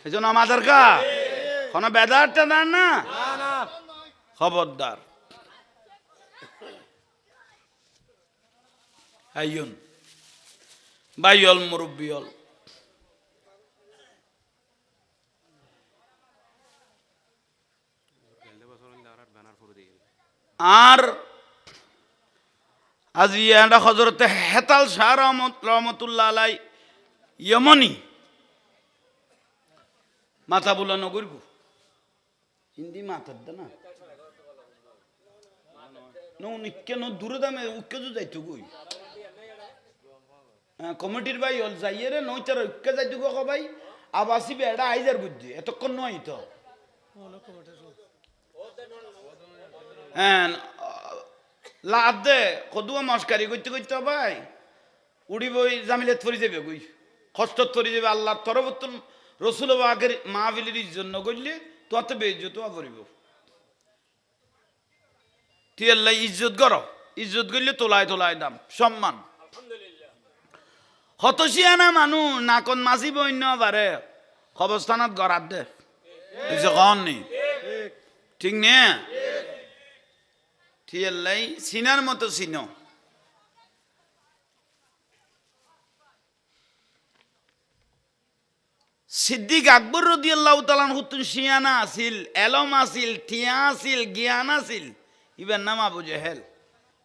এই জন্য আমাদের কা কোনো বেদারটা দেন না খবরদার আইয়ুন বাইয়ল মুরব্বিয়ল আর আজি এটা হজরতে হেতাল শাহ রহমতুল্লাহ আলাই ইয়মনি মাথা বুলানো করব হিন্দি মাথার দে না কেন দূরে দামে উকে তো যাইতো গই কমিটির ভাই হল যাইয়ে রে নইতার উকে যাইতো গো ভাই আবাসি বেড়া আইজার বুদ্ধি এতক্ষণ নয় তো হ্যাঁ লাভ দে কদুয়া মস্কারি করতে করতে ভাই উড়িব জামিলাত ফরি যাবে গই কষ্টত ফরি যাবে আল্লাহর তরফত রসুল বাগের মাহফিলের জন্য করলে তত বেইজ্জত পড়িব তুই আল্লাহ ইজ্জত কর ইজ্জত করলে তোলায় তোলায় দাম সম্মান হতশিয়ানা মানুষ নাকন মাসি বন্য পারে কবরস্থানত গড়াত দে কন নি ঠিক নে তুই আল্লাহ সিনার মতো চিনো সিদ্দিক আকবর রাদিয়াল্লাহু তাআলা হুতুন শিয়ানা আছিল এলম আছিল টিয়া আছিল জ্ঞান আছিল ইবেন নাম আবু জেহেল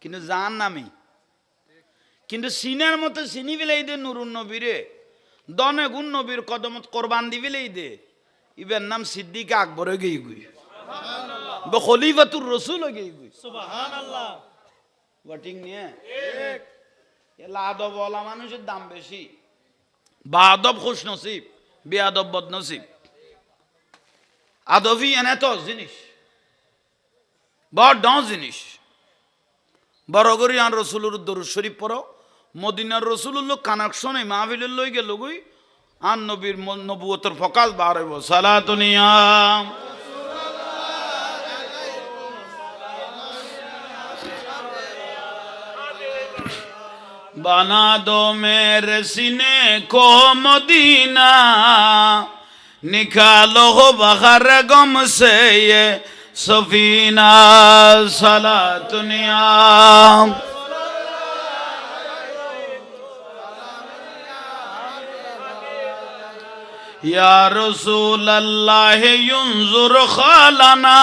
কিন্তু জান নামি কিন্তু সিনার মতো চিনি বিলাই দে নুরুন নবীরে দনে গুণ নবীর কদমত কোরবান দি বিলাই দে ইবেন নাম সিদ্দিক আকবরে গই গই বা খলিফাতুর রাসূল গই গই সুবহানাল্লাহ ওয়াটিং নিয়ে ঠিক এলা আদব ওয়ালা মানুষের দাম বেশি বা আদব খুশ নসিব বেয়াদব বদনসিব আদবি এনে তো জিনিস বড় ডাউন জিনিস বড় করি আর রসুলের দরুদ শরীফ পড়ো মদিনার রসুলুল্লাহ কানেকশনে মাহফিলের লই গেল গই আর নবীর নবুয়তের ফোকাস বার হইব সালাতুনিয়া बना दो मेरे सीने को मदीना निकालो हो बखर गम से ये सफीना सलातुनिया या रसूल अल्लाह युंजुर खालना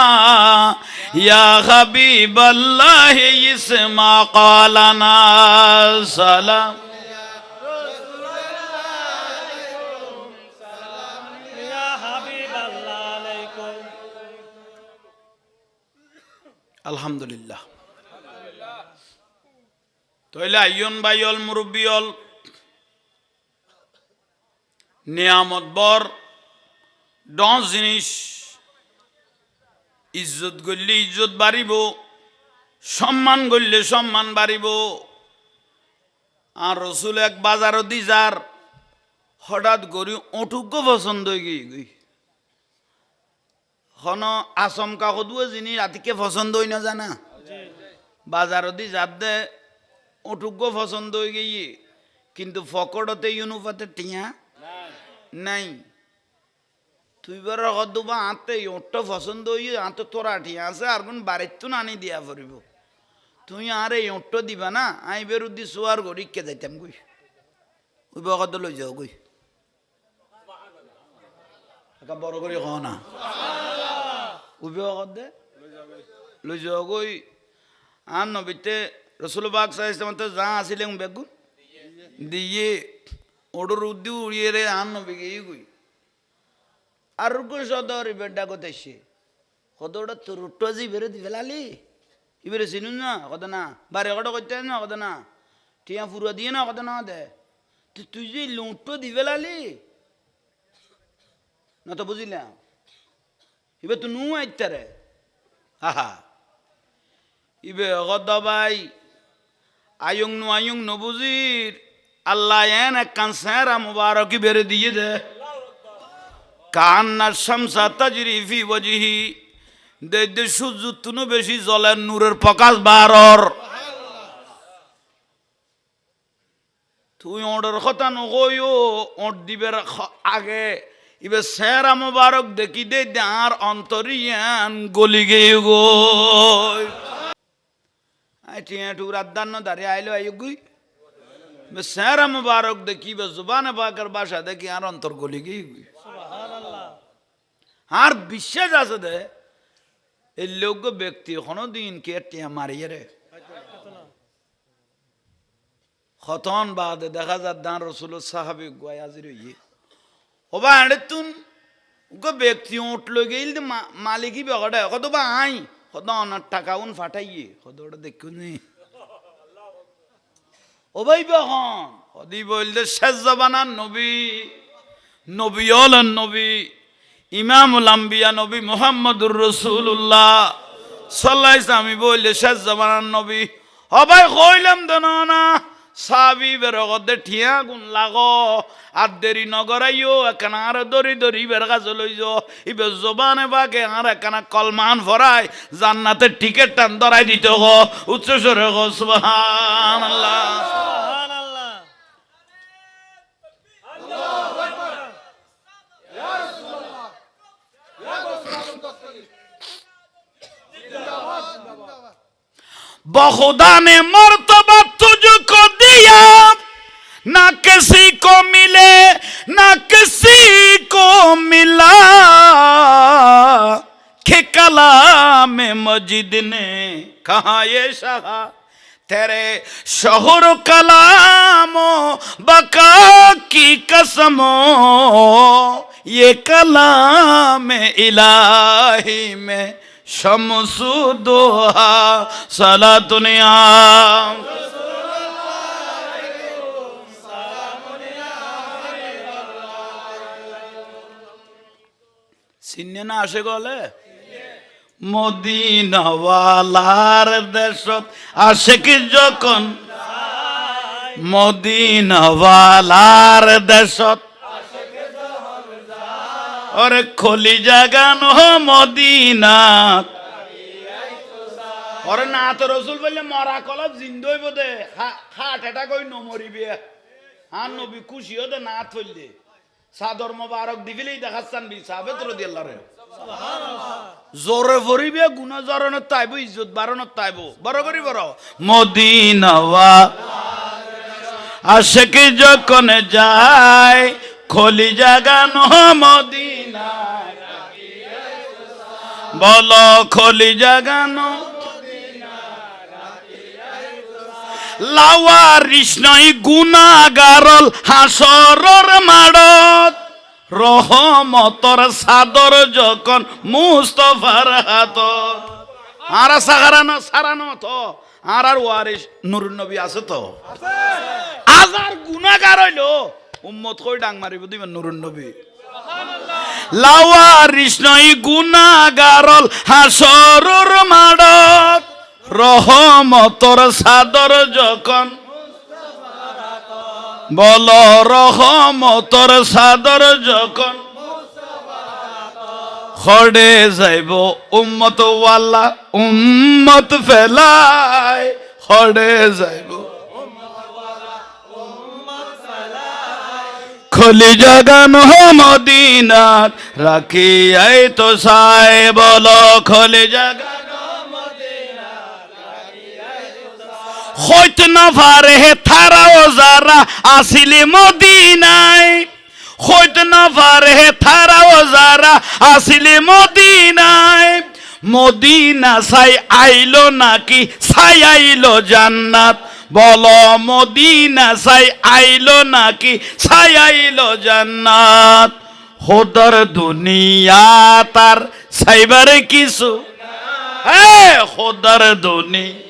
या हबीब अल्लाह इस्मा कालना सलाम या हबीब अल्लाह अलैकुम अल्हम्दुलिल्लाह तोइला आयन बायल मुरब्बियल নিয়ামত বর দশ জিনিস ইজ্জত করলে ইজ্জত বাড়িব সম্মান করলে সম্মান বাড়িব আর রসুল এক বাজারও দি যার হঠাৎ করি অটুক্য পছন্দ হয়ে গই হন আচমকা সদুয়ে জিনিস রাতিকে পছন্দ হই না জানা বাজারও দি যার দে অটুক্য পছন্দ হয়ে গিয়ে কিন্তু ফকড়তে ইউনুপাতে টিয়া নাই তুই বার দুবা আঁতে ওটা পছন্দ হইয়ে আঁতে তোরা ঠিক আছে আর কোন বাড়ির তো নানি দিয়া পড়িব তুই আর এই ওটা দিবা না আই বেরুদ্দি সোয়ার গরিককে যাইতাম গই ওই বকত লই যাও গই বড় করে কও না ওই বকত দে লই যাও গই আর নবীতে রসুল বাগ সাহেব যা আসিলে বেগুন দিয়ে ওডর উদ্দি উড়িয়ে রে আন নবীকে গই আর কো সদর বেডা কোথাইছে কত ওটা তোর জি বেরে দি ফেলালি ইবেরে চিনুন না কত না বারে কত করতে না কত না টিয়া ফুরা দিয়ে না কত না দে তুই যে লুঁটো দিবে লালি না তো বুঝিলাম ইবে তো নু আইতারে আহা ইবে গদাবাই আয়ুং নু বুঝির আল্লাহ এন এক কানসারা মুবারকি বেরে দিয়ে দে কান্নার শামসা তাজরি ফি ওয়াজহি দে সূর্য তুনো বেশি জ্বলের নূরের প্রকাশ বারর তুই ওর কথা নকইও ওর দিবের আগে ইবে সেরা মুবারক দেখি দে আর অন্তরিয়ান গলি গে গো আই টিয়া টু রাদ্দান দাঁড়ে আইলো আই গুই বে সেরা মুবারক দেখি বে জুবানে পাকের ভাষা দেখি আর অন্তর গলি গে গুই আর বিশ্বাস আছে দে এই লোক ব্যক্তি কোনদিন কে টিয়া মারিয়ে রে খতন বাদে দেখা যায় দান রসুল সাহাবি গোয় হাজির হইয়ে ওবা আড়ে তুন গো ব্যক্তি উঠলো গেল মালিকই বেগড়ে কত বা আই কত অনার টাকা উন ফাটাইয়ে কত ওটা দেখুন ও ভাই বেখন কদি বলতে শেষ জবানার নবী নবী হলেন নবী ইমামুল আম্বিয়া নবী মুহাম্মদুর রাসূলুল্লাহ সাল্লাল্লাহু আলাইহি ওয়াসাল্লাম আমি বললে শেষ জবানার নবী ও ভাই কইলাম তো না সাবি বেরগদে ঠিয়া গুণ লাগো আর দেরি নগরাইও এখানে আর দরি দরি বেরগা চলইজ ইবে জবানে বাগে আর এখানে কলমান ফরাই জান্নাতের টিকেট টান ধরাই দিতে গো উচ্চ স্বরে গো সুবহানাল্লাহ সুবহানাল্লাহ আল্লাহু আকবার ইয়া রাসূলুল্লাহ ইয়া রাসূলুল্লাহ জিন্দাবাদ জিন্দাবাদ बहुदा ने मर्तबा तुझको दिया ना किसी को मिले ना किसी को मिला के कलाम मजिद ने कहा ये शाह तेरे शोहर कलामो बका की कसमो ये कलाम इलाही में शमसुदोहा सलातुनिया সিনে না আসে গলে মদিনাওয়ালার দেশত আশেক যখন মদিনাওয়ালার দেশত ওরে খলি জাগানো মদিনা ওরে না তো রসুল বললে মরা কলব জিন্দই বোধে হাট এটা কই নমরিবে আর নবী খুশি হতে না থইলে সাদর মোবারক দিবিলেই দেখাচ্ছেন বি সাহাবেত রাদিয়াল্লাহু রে জোরে ভরিবে গুনাহ জরনত তাইবো ইজ্জত বারনত তাইবো বড় করি বড় মদিনাওয়া আশেক যখন যায় খলি জাগানো মদিনা বলো খলি জাগানো লাওয়ারিস নই গুনাহগারল হাসরর মাড়ত রহমতর সাদর যখন মুস্তাফার হাতত আর সাগারানো সারানো তো আর ওয়ারিস নূরুন নবী আছে তো আজার গুনাহগার হইলো উম্মত কই ডাং মারিব দিবেন নূরুন নবী লাওয়ারিস নই গুনাহগারল হাসরর মাড়ত রহমতর সাদর যখন বল রহমতর সাদর যখন খড়ে যাইব উম্মত ওয়ালা উম্মত ফেলায় খড়ে যাইব খলি জাগানো মদিনাত রাখি আই তো সাই বলো খলি জাগা হইতে না পারে থারাও যারা আসিলে মদিনায় হইতে না পারে থারাও যারা আসিলে মদিনায় মদিনা সাই আইলো নাকি সাই আইলো জান্নাত বলো মদিনা সাই আইলো নাকি সাই আইলো জান্নাত হোদর দুনিয়া তার সাইবার কিছু হ্যাঁ হোদর দুনিয়া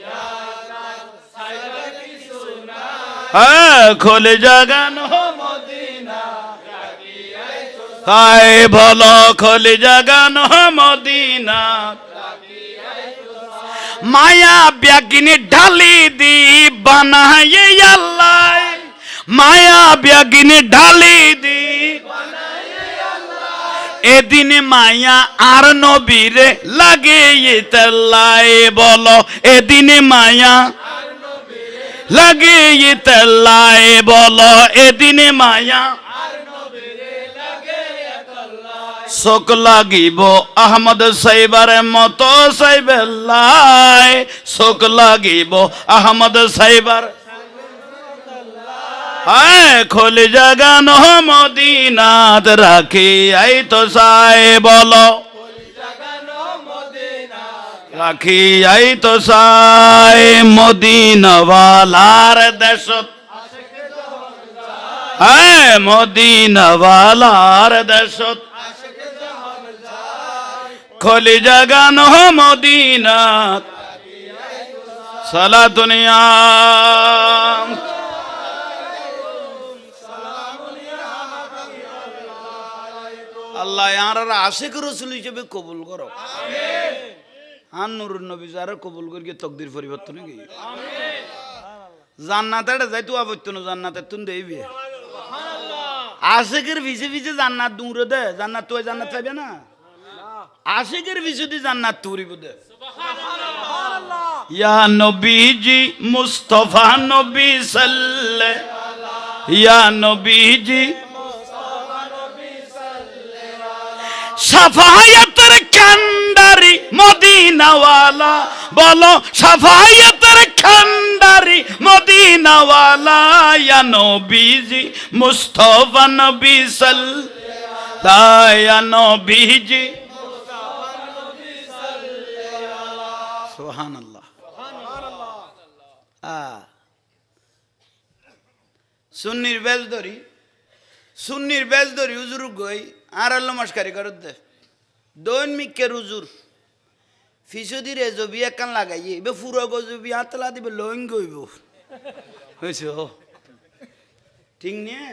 হ্যাঁ খোলে জাগানো মদিনা হায় বলো খোলে জাগানো মদিনা মায়া ব্যাগিনী ঢালি দি বানায়ে আল্লাহ মায়া ব্যাগিনী ঢালি দি এদিন মায়া আর নবীরে লাগে তেল্লাই বলো এদিন মায়া লাগে তেল্লাই বলো এদিন মায়া শোক লাগিব আহমদ সাইবার মতো সাইবেল্লাই শোক লাগিব আহমদ সাইবার হায় খোলে জাগানো মদিনাত রাখি আই তো সাই বলো রাখি আই তো সাই মদিনাওয়ালার দেশত হ্যাঁ মদিনাওয়ালার দেশত খোলে জাগানো মদিনাত সালাতুনিয়া আল্লাহ আর আশিক রসুল হিসেবে কবুল করো আর নুরুন নবী যারা কবুল করিয়ে তকদির পরিবর্তন গিয়ে জান্নাতে যাই তো আবত্য না জান্নাতে তুন দেবে আশিকের ভিসে ভিসে জান্নাত দূরে দে জান্নাত তুই জান্নাত পাইবে না আশিকের ভিসে দি জান্নাত তুরিব দে ইয়া নবীজি মুস্তাফা নবী সাল্লাল্লাহু ইয়া নবীজি সাফায়াতের কান্ডারি মদিনাওয়ালা বলো সাফায়াতের কান্ডারি মদিনাওয়ালা ইয়া নবীজি মুস্তাফা নবী সাল্লাল্লাহু ইয়া নবীজি সুবহানাল্লাহ সুন্নির বেজ ধরি হুজুর গই আর আল্লাহ মাসকারি করত দে দৈন মিকের হুজুর ফিসুদি রে জবি একান লাগাইয়ে এবে ফুরো গজবি আতলা দিবে লইন গইব হইছে ঠিক নিয়ে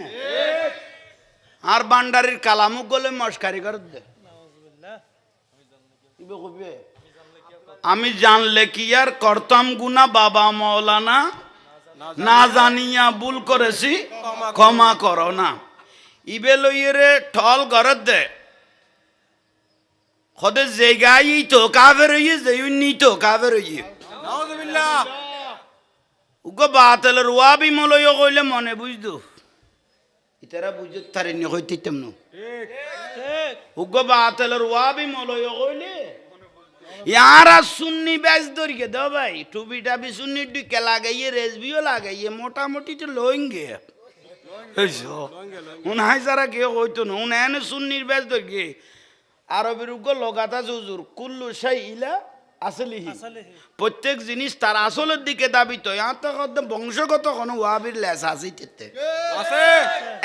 আর বান্ডারির কালামুক গলে মাসকারি করত দে ইবে কইবে আমি জানলে কি আর করতাম গুনাহ বাবা মাওলানা না জানিয়া ভুল করেছি ক্ষমা করো না ইবে লইরে ঠল গরত দে খদে জায়গায় তো কাফের হইয়ে যেউনি তো কাফের হইয়ে নাউযুবিল্লাহ উগো বাতেল রুয়াবি মলয় কইলে মনে বুঝদো ইতারা বুঝত তারিনি কইতিতাম না ঠিক ঠিক উগো বাতেল রুয়াবি মলয় কইলে ইয়ারা সুন্নি বেজ দরিকে দাও ভাই টুবি টাবি সুন্নি ডিকে লাগাইয়ে রেজবিও লাগাইয়ে মোটামুটি তো লইঙ্গে হইছো উনাই যারা কে কইতো না উনানে সুন্নির বেজ দরিকে আরবের উগো লগাতা জুজুর কুল্লু শাইইলা আসলিহি প্রত্যেক জিনিস তার আসলের দিকে দাবিত ইয়ার তো বংশগত কোনো ওয়াবির লেস আসিতে আছে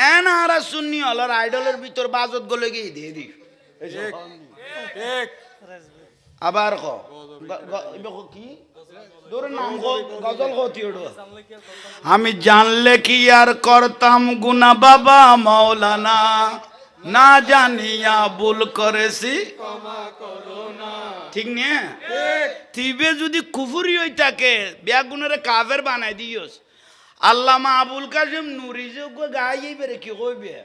এন আর সুন্নি হলার আইডলের ভিতর বাজত গলে গিয়ে দিয়ে দি ঠিক ঠিক আবার কি গজল আমি জানলে কি আর করতাম গুনা বাবা মাওলানা না জানিয়া ভুল করেছি ঠিক নিয়ে তিবে যদি কুফুরি হই থাকে বেগুনের কাফের বানাই দিওস আল্লামা আবুল কাসিম নুরি যে গাইয়ে বেরে কি কইবে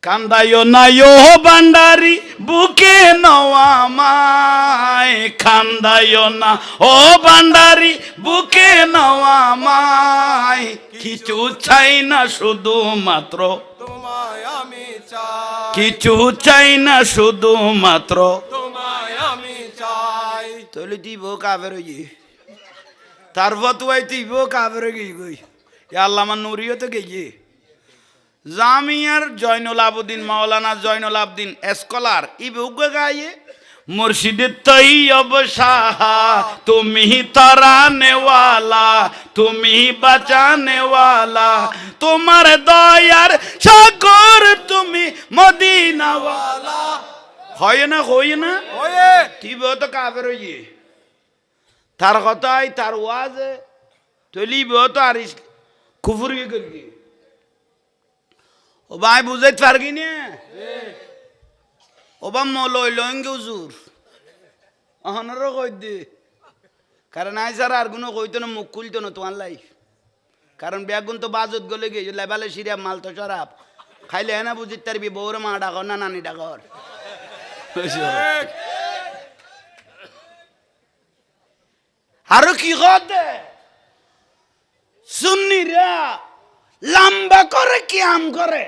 কান্দায়ো নায়ো বান্ডারি বুকে নওয়া মাই কান্দায়ো না ও বান্ডারি বুকে নওয়া মাই কিছু চাই না শুধু মাত্র তোমায় আমি চাই কিছু চাই না শুধু মাত্র তোমায় আমি চাই তাহলে দিব কাফের হই তার ফতুয়াই দিব কাফের হই গই আল্লামা নুরিও তো গিয়ে জামিয়ার জয়নুল আবদিন মাওলানা জয়নুল আবদিন স্কলার ইবে গায়ে মুর্শিদে তৈয়ব শাহ তুমি তারানে ওয়ালা তুমি বাঁচানে ওয়ালা তোমার দয়ার সাগর তুমি মদিনা ওয়ালা হয় না ওয়ে তিবে তো কাফের হইয়ে তার কথাই তার ওয়াজে তৈলি তো আর কুফুরি করি ও ভাই বুঝাইতে পারগি না ও বা মলই লঙ্গে উজুর অহনারও কই দি কারণ আই স্যার আর কোনো কইতো না মুখ খুলতো না তোমার লাইফ কারণ ব্যাগুন তো বাজত গলে গিয়ে লেবালে সিরিয়া মাল তো সরাব খাইলে না বুঝিত তারবি বউরে মা ডাকর না নানি ডাকর আরো কি দে সুন্নিরা লম্বা করে কি আম করে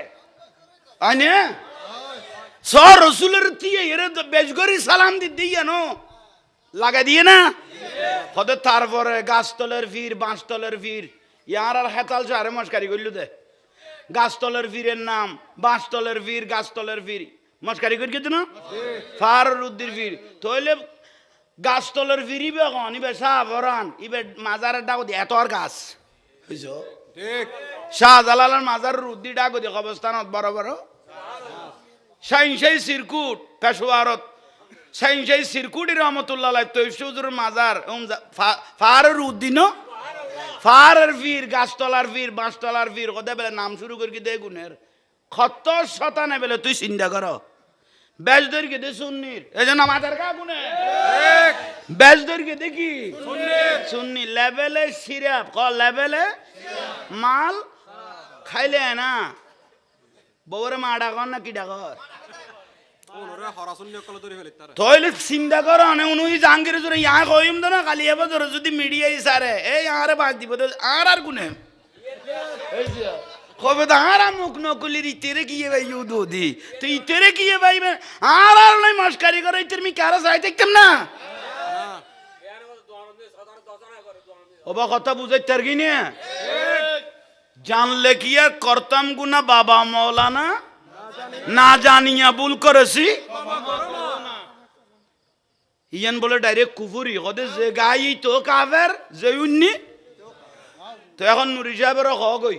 আনে সর রসুলের দিয়ে এর বেশ করে সালাম দিয়ে নো লাগা দিয়ে না হতে তারপরে গাছতলের ফির বাঁশতলের ফির ইয়ার আর হেতাল চারে মস্কারি করলু দে গাছতলের ফিরের নাম বাঁশতলের ফির গাছতলের ফির মস্কারি করি কিন্তু না ফারুর উদ্দির ফির তইলে গাছতলের ফির ইবে কন ইবে শাহবরান ইবে মাজারের ডাক দি এত আর গাছ বুঝছো ঠিক শাহজালালের মাজারের উদ্দি ডাক দি কবরস্থানত বড় বড় সাইনসাই সিরকুট পেশোয়ারত সাইনসাই সিরকুটি রহমতুল্লাহ তৈফসুজুর মাজার ফারুর উদ্দিন ফারের ফির গাছতলার ফির বাঁশতলার ফির কদে বেলে নাম শুরু করি দে গুণের খত শতানে বেলে তুই চিন্তা কর বেশ দৈর্ঘ্য দে সুন্নির এই জন্য মাথার কা গুনে বেশ দৈর্ঘ্য দেখি সুন্নি লেভেলে সিরাপ ক লেভেলে মাল খাইলে না বউরে মা ডাকর না কি ডাকর ওরে হরাসুন কল ধরে ফেলে তার তইলে চিন্তা কর অনে উনুই জাঙ্গির জোরে ইয়া কইম তো না খালি এবার ধরে যদি মিডিয়া ইসারে এই আরে বাদ দিব আর গুনে এই যে কবে তো আর মুখ নকলি রিতেরে কি ভাই ইউদি তো ইতেরে কি ভাই আর নাই মস্কারি করে ইতের মি কারা চাই দেখতাম না ওবা কথা বুঝাই তার কি না জানলে কি আর করতাম গুনা বাবা মৌলানা না জানিয়া ভুল করেছি ইয়ান বলে ডাইরেক্ট কুফুরি হদে যে গাই তো কাফের যে উন্নি তো এখন নুরি সাহেবের কই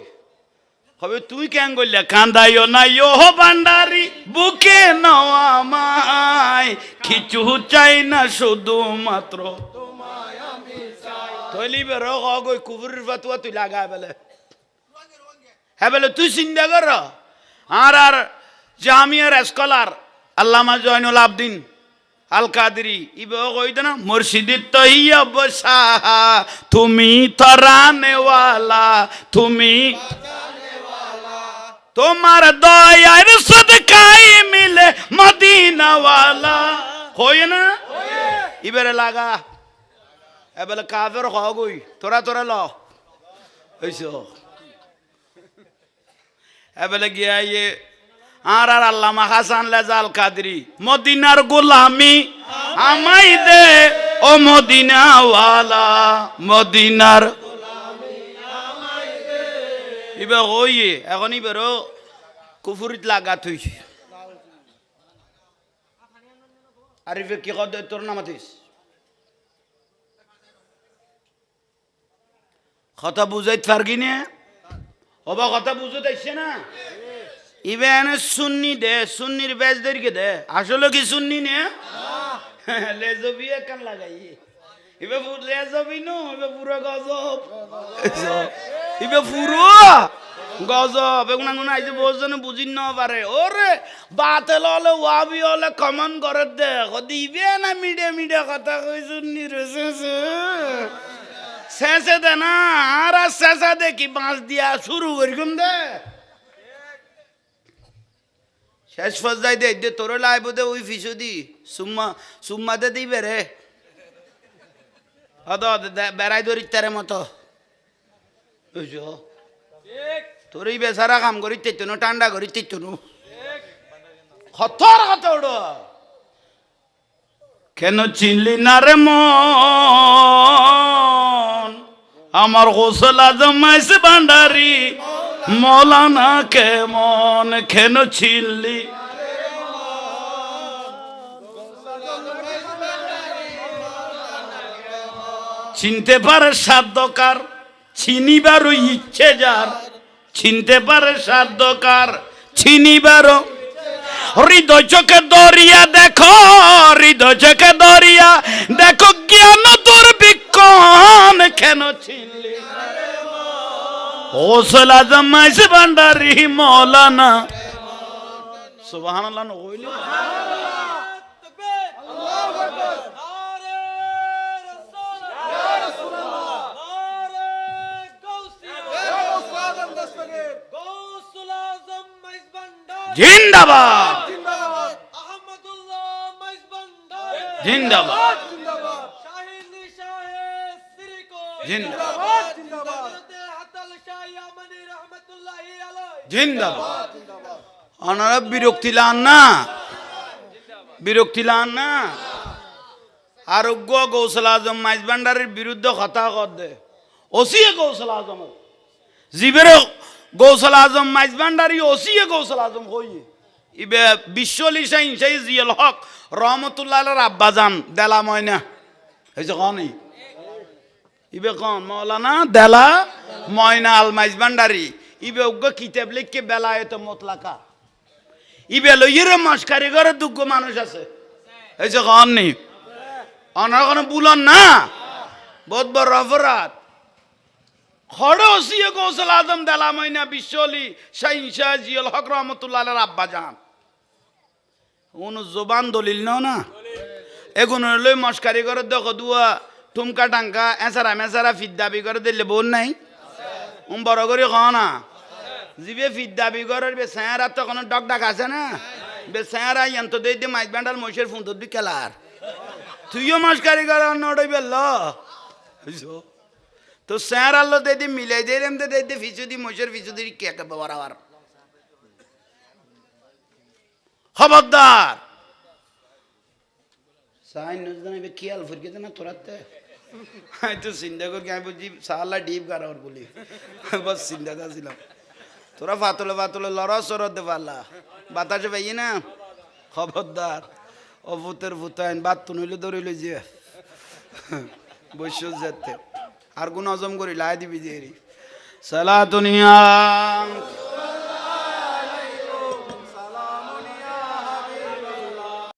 হবে তুই কেন গইলে কান্দাইও না ইয়ো ভান্ডারি বুকে নেওয়া আমায় কিছু চাই না শুধু মাত্র তৈলি বের কই কুফুরির ফাতুয়া তুই লাগা বেলে হ্যাঁ বলে তুই চিন্তা কর আর জামিয়ার স্কলার আল্লামা জয়নুল আবদিন আল কাদরি ইবে কইত না মুর্শিদিত তৈয়ব শাহ তুমি তরানেওয়ালা তুমি তোমার দয়ার সদকাই মিলে মদিনাওয়ালা কই না ইবেরে লাগা এবেলে কাফের কই তোরা তোরা ল হইছো এবেলে গিয়া ইয়ে আর আল্লামা হাসান লেজাল কাদরি মদিনার গোলামি আমাই দে ও মদিনাওয়ালা মদিনার ইবে কইয়ে এখন ইবেরও কুফুরিত লাগা থইছে আরিফে কি কদ তোর নাম আতিস কথা বুঝাইতে পারগি না ওবা কথা বুঝতে আইছে না ইবে এনে সুন্নি দে সুন্নির বেশ দরিকে দে আসলে কি সুন্নি নে লেজবি কান লাগাই ইবে লেজবি নো ইবে পুরো গজব ইবে পুরো গজব এগুনা গুনা আইছে বহুজন বুঝিন না পারে ওরে বাতেল হলে ওয়াবি হলে কমন করে দে দিবে না মিডিয়া মিডিয়া কথা কই সুন্নি রে শেষে দে না আর শেষে দে কি বাঁশ দিয়া শুরু করিকুম দে শেষ ফজাই দে দে তোর লাইব দে ওই ফিসু দি সুম্মা দে দিবে রে অদ বেড়াই ধরি তারে মতো বুঝছো তোর এই বেচারা কাম করি তেতনো ঠান্ডা করি তেতনো খতর কথা ওড় কেন চিনলি না রে মন আমার গোসল আজমাইছে ভান্ডারি মৌলানা কেমন কেন চিনলি চিনতে পারে সাধ্যকার চিনিবারও ইচ্ছে যার চিনতে পারে সাধ্যকার চিনিবারও হৃদয় চোখে দরিয়া দেখো হৃদয় চোখে দরিয়া দেখো জ্ঞান দুর্ভিক্ষণ কেন চিনলি গোসল আজম মাইজ ভান্ডারি মৌলানা সুবহানাল্লাহ নকইলে জিন্দাবাদ জিন্দাবাদ জিন্দাবাদ জিন্দাবাদ ওনারা বিরক্তি লান না আরোগ্য গৌসল আজম মাইজ ভান্ডারের বিরুদ্ধে কথা কর দে ওসিয়ে গৌসল আজম জীবের গৌসল আজম মাইজ ভান্ডারি ওসিয়ে গৌসল আজম হইয়ে ইবে বিশ্বলি শাইন শাই জিয়াল হক রহমতুল্লাহ আব্বা জান দেলা ময়না হয়েছে কনই ইবে কন মৌলানা দেলা ময়না আল মাইজ ভান্ডারি ইবে উগ্র কিতাব লিখকে বেলায়েত মতলাকা ইবে লইয়ের মস্কারি করে দুগ্গ মানুষ আছে হয়েছে কন নেই অনার কোনো বুলন না বহুত বড় অপরাধ খড়ে ওসিয়ে গৌসল আজম দেলা ময়না বিশ্বলি শাইন শাহ জিয়াল হক রহমতুল্লাহ আব্বা জান কোনো জবান দলিল না এগুলো লই মস্কারি করে দেখো দুয়া ঠুমকা টাঙ্কা এসারা মেসারা ফিদ্দাবি করে দিলে বোন নাই বড় করে খাও না জিবে ফিদ্দাবি করে বে স্যাঁরা তো কোনো ডক ডাক আছে না বে স্যাঁরা ইয়ান্ত দে দে মাইক ব্যান্ডাল মশের ফোন তো খেলার তুইও মস্কারি করে অন্য ওটাই বেল তো স্যাঁরা লো দে দে মিলাই দে রেম দে দে ফিচুদি মশের ফিচুদি কে কে বরাবর খবরদার সাইন নজদান এবে খেয়াল ফুরকে না তোরাতে আমি তো চিন্তা করি আমি বলছি সালা ডিপ গাড়ার বলি বাস চিন্তা করছিলাম তোরা ফাতলে লড়া সরদ দে পারলা বাতাসে পাইয়ে না খবরদার ও ভূতের ভূতাইন বাত তো নইলে ধরিল যে বৈশ্য যেতে আর গুণ হজম করি লাই দিবি যে সালা দুনিয়া